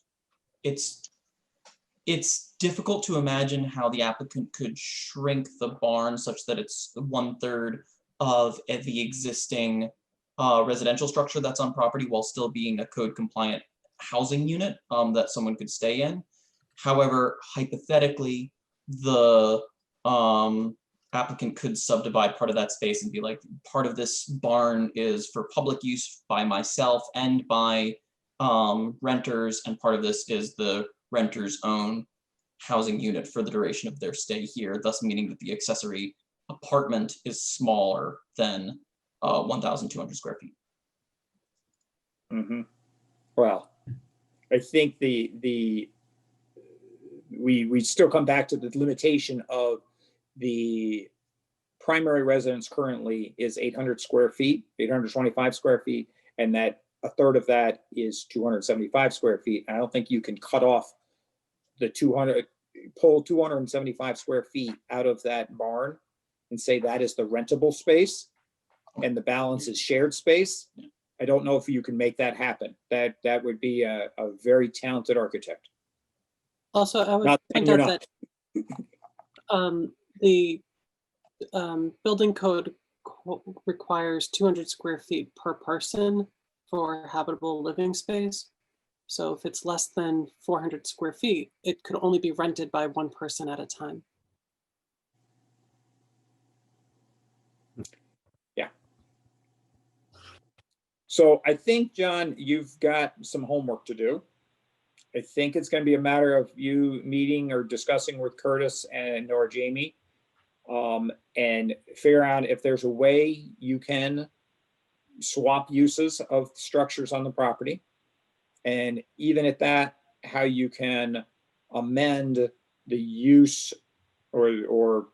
difficult to imagine how the applicant could shrink the barn such that it's 1/3 of the existing residential structure that's on property while still being a code compliant housing unit that someone could stay in. However, hypothetically, the applicant could subdivide part of that space and be like, part of this barn is for public use by myself and by renters, and part of this is the renter's own housing unit for the duration of their stay here, thus meaning that the accessory apartment is smaller than 1,200 square feet. Mm-hmm. Well, I think we still come back to the limitation of the primary residence currently is 800 square feet, 825 square feet, and that a third of that is 275 square feet. I don't think you can cut off the 275 square feet out of that barn and say that is the rentable space and the balance is shared space. I don't know if you can make that happen. That would be a very talented architect. Also, I would Not point saying out you're that the building code requires 200 square feet per person for habitable living space. So if it's less than 400 square feet, it could only be rented by one person at a time. Yeah. So I think, John, you've got some homework to do. I think it's going to be a matter of you meeting or discussing with Curtis or Jamie and figure out if there's a way you can swap uses of structures on the property. And even at that, how you can amend the use or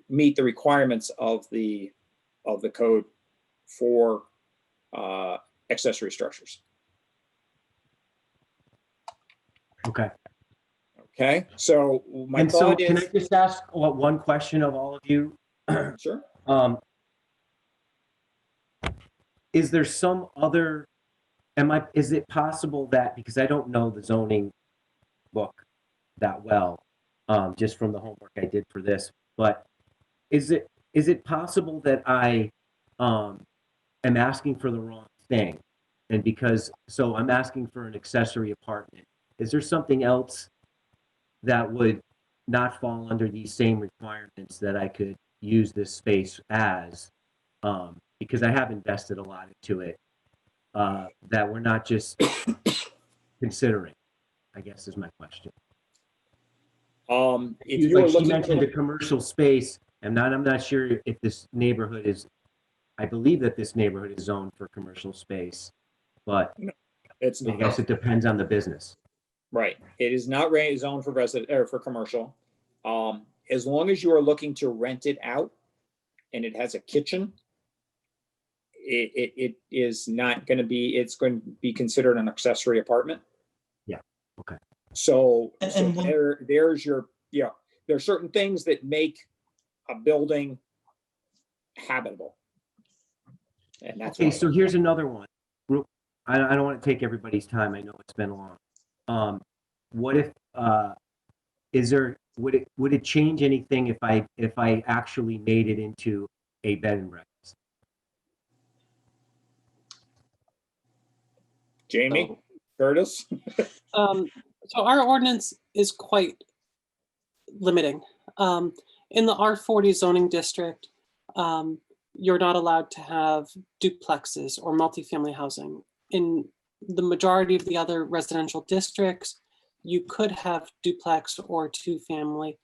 meet the requirements of the code for accessory structures. Okay. Okay, so my And so thought can I is, just ask one question of all of you? sure. Is there some other, is it possible that, because I don't know the zoning book that well, just from the homework I did for this, but is it possible that I am asking for the wrong thing? And so I'm asking for an accessory apartment. Is there something else that would not fall under these same requirements that I could use this space as? Because I have invested a lot into it, that we're not just considering, I guess is my question. If you were Like she looking mentioned for, a commercial space, and I'm not sure if this neighborhood is, I believe that this neighborhood is zoned for commercial space, but it's I not. guess it depends on the business. Right. It is not zoned for resident or for commercial. As long as you are looking to rent it out and it has a kitchen, it is not going to be, it's going to be considered an accessory apartment. Yeah. Okay. So, And there's your, there are certain things that make a building habitable. And that's Okay, so here's another one. I don't want to take everybody's time. I know it's been long. What if would it change anything if I actually made it into a bed and breakfast? Jamie, Curtis? So our ordinance is quite limiting. In the R40 zoning district, you're not allowed to have duplexes or multifamily housing. In the majority of the other residential districts, you could have duplex or two-family,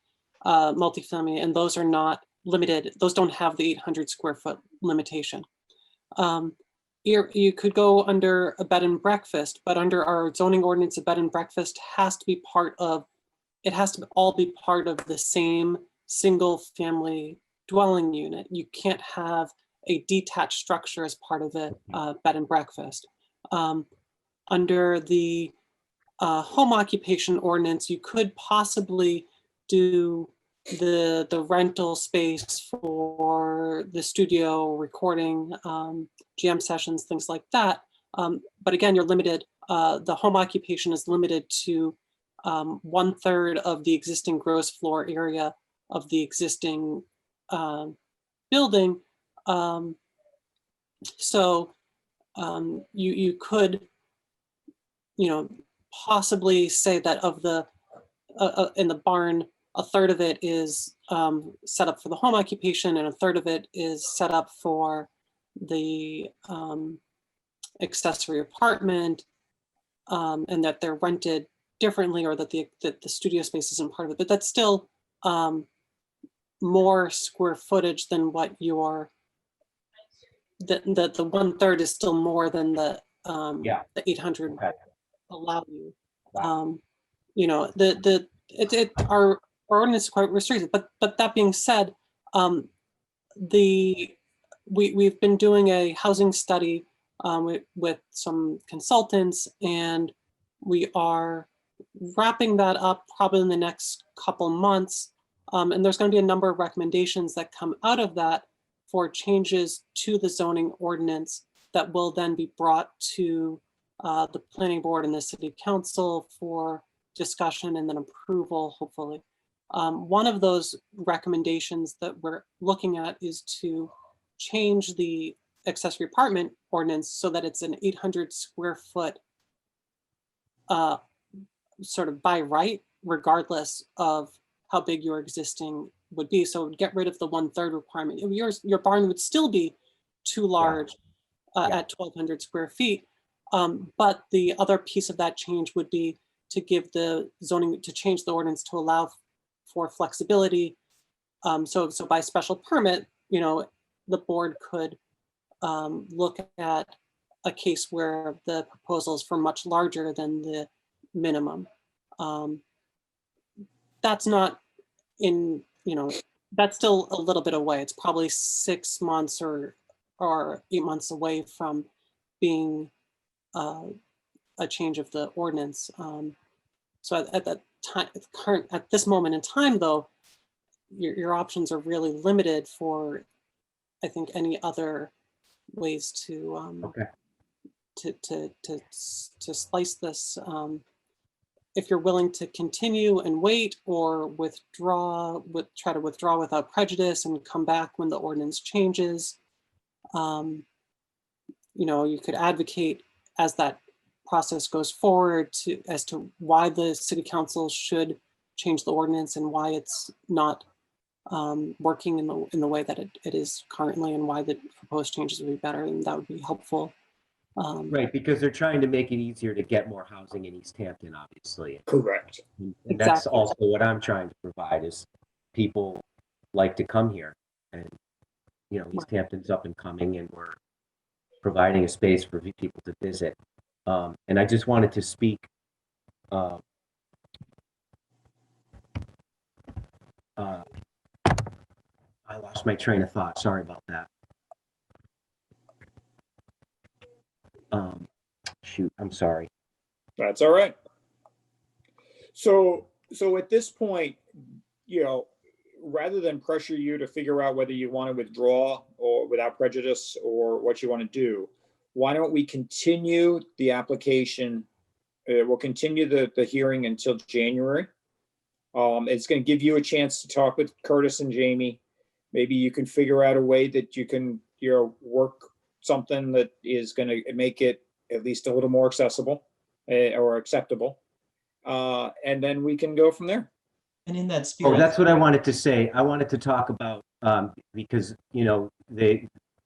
multifamily, and those are not limited. Those don't have the 800 square foot limitation. You could go under a bed and breakfast, but under our zoning ordinance, a bed and breakfast has to be part of, it has to all be part of the same single family dwelling unit. You can't have a detached structure as part of a bed and breakfast. Under the home occupation ordinance, you could possibly do the rental space for the studio recording, jam sessions, things like that. But again, you're limited. The home occupation is limited to 1/3 of the existing gross floor area of the existing building. So you could, possibly say that of the in the barn, 1/3 of it is set up for the home occupation, and 1/3 of it is set up for the accessory apartment, and that they're rented differently, or that the studio space isn't part of it. But that's still more square footage than what your the 1/3 is still more than the 800 allow you. Our ordinance is quite restricted. But that being said, we've been doing a housing study with some consultants, and we are wrapping that up probably in the next couple months. And there's going to be a number of recommendations that come out of that for changes to the zoning ordinance that will then be brought to the planning board and the city council for discussion and then approval, hopefully. One of those recommendations that we're looking at is to change the accessory apartment ordinance so that it's an 800 square foot sort of by right, regardless of how big your existing would be. So get rid of the 1/3 requirement. Your barn would still be too large at 1,200 square feet. But the other piece of that change would be to give the zoning, to change the ordinance to allow for flexibility. So by special permit, the board could look at a case where the proposal is for much larger than the minimum. That's not in, that's still a little bit away. It's probably 6 months or 8 months away from being a change of the ordinance. So at that time, at this moment in time, though, your options are really limited for, I think, any other ways to to slice this. If you're willing to continue and wait, or try to withdraw without prejudice and come back when the ordinance changes, you could advocate as that process goes forward as to why the city council should change the ordinance and why it's not working in the way that it is currently, and why the proposed changes would be better, and that would be helpful. Right, because they're trying to make it easier to get more housing in Easthampton, obviously. Correct. And that's also what I'm trying to provide, is people like to come here, and Easthampton's up and coming, and we're providing a space for people to visit. And I just wanted to speak I lost my train of thought. Sorry about that. Shoot, I'm sorry. That's all right. So at this point, rather than pressure you to figure out whether you want to withdraw or without prejudice or what you want to do, why don't we continue the application? We'll continue the hearing until January. It's going to give you a chance to talk with Curtis and Jamie. Maybe you can figure out a way that you can, work something that is going to make it at least a little more accessible or acceptable. And then we can go from there. And in that spirit. Oh, that's what I wanted to say. I wanted to talk about, because,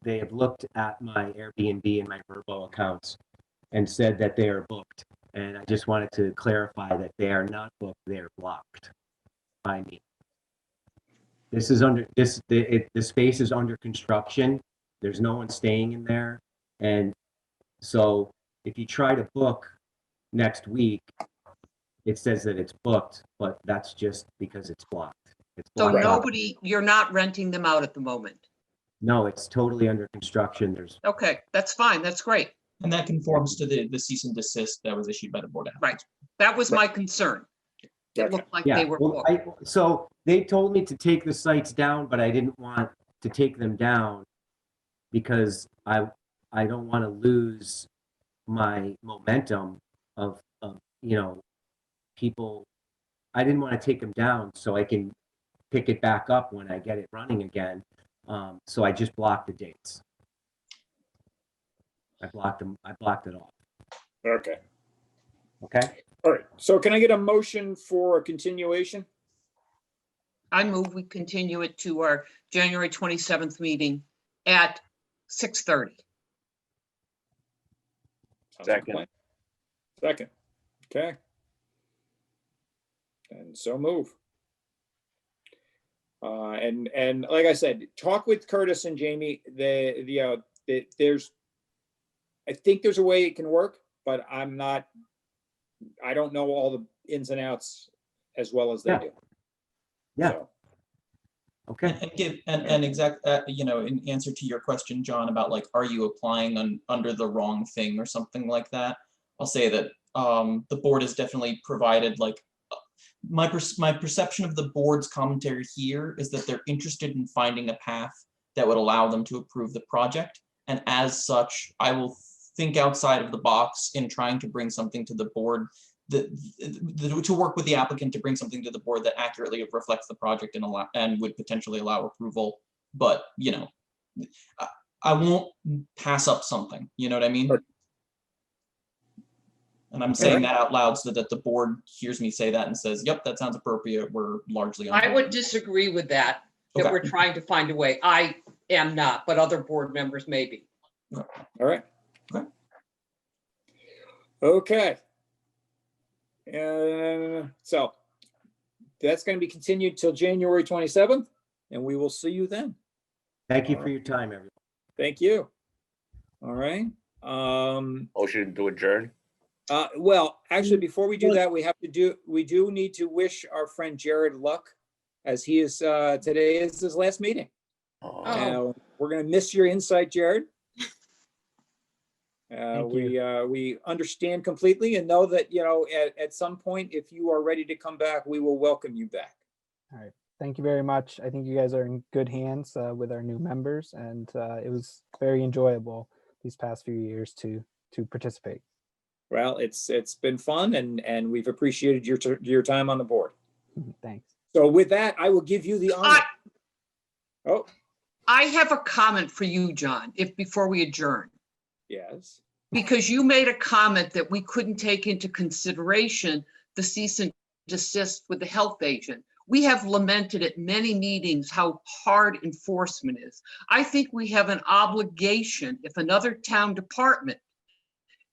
they have looked at my Airbnb and my Vrbo accounts and said that they are booked. And I just wanted to clarify that they are not booked, they are blocked by me. This is the space is under construction. There's no one staying in there. And so if you try to book next week, it says that it's booked, but that's just because it's blocked. It's So blocked out. you're not renting them out at the moment. No, it's totally under construction. Okay, that's fine. That's great. And that conforms to the cease and desist that was issued by the Board of Health. Right. That was my concern. It looked like they were well, booked. so they told me to take the sites down, but I didn't want to take them down because I don't want to lose my momentum of people. I didn't want to take them down so I can pick it back up when I get it running again. So I just blocked the dates. I blocked them. I blocked it off. Okay. Okay. All right. So can I get a motion for a continuation? I move we continue it to our January 27th meeting at 6:30. Second. Second. Okay. And so move. And like I said, talk with Curtis and Jamie. I think there's a way it can work, but I don't know all the ins and outs as well as they do. Yeah. So. Okay. And in answer to your question, John, about like, are you applying under the wrong thing or something like that? I'll say that the board has definitely provided like my perception of the board's commentary here is that they're interested in finding a path that would allow them to approve the project. And as such, I will think outside of the box in trying to bring something to the board to work with the applicant to bring something to the board that accurately reflects the project and would potentially allow approval. But, I won't pass up something, you know what I mean? And I'm saying that out loud so that the board hears me say that and says, yep, that sounds appropriate. We're largely on I board. would disagree with that Okay. we're trying to find a way. I am not, but other board members may be. All right. Okay. Okay. So that's going to be continued till January 27th, and we will see you then. Thank you for your time, everyone. Thank you. All right. Motion to adjourn. Well, actually, before we do that, we do need to wish our friend Jared luck, as he is today is his last meeting. We're going to miss your insight, Jared. We understand completely and know that, at some point, if you are ready to come back, we will welcome you back. All right. Thank you very much. I think you guys are in good hands with our new members, and it was very enjoyable these past few years to participate. Well, it's been fun, and we've appreciated your time on the board. Thanks. So with that, I will give you the honor. I have a comment for you, John, before we adjourn. Yes. Because you made a comment that we couldn't take into consideration the cease and desist with the health agent. We have lamented at many meetings how hard enforcement is. I think we have an obligation, if another town department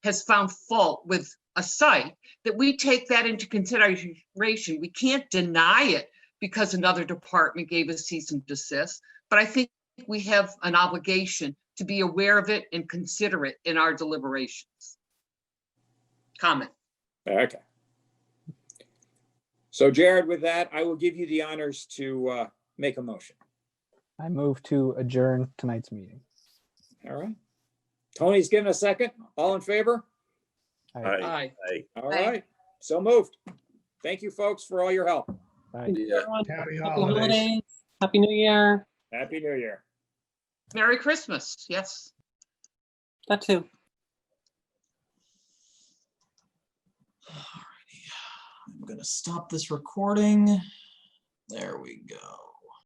has found fault with a site, that we take that into consideration. We can't deny it because another department gave a cease and desist, but I think we have an obligation to be aware of it and consider it in our deliberations. Comment. Okay. So Jared, with that, I will give you the honors to make a motion. I move to adjourn tonight's meeting. All right. Tony's giving a second. All in favor? Aye. Aye. All right. So moved. Thank you, folks, for all your help. Aye. Thank you, Yeah. everyone. Happy Happy holidays. holidays. Happy New Year. Happy New Year. Merry Christmas. Yes. That too. I'm gonna stop this recording. There we go.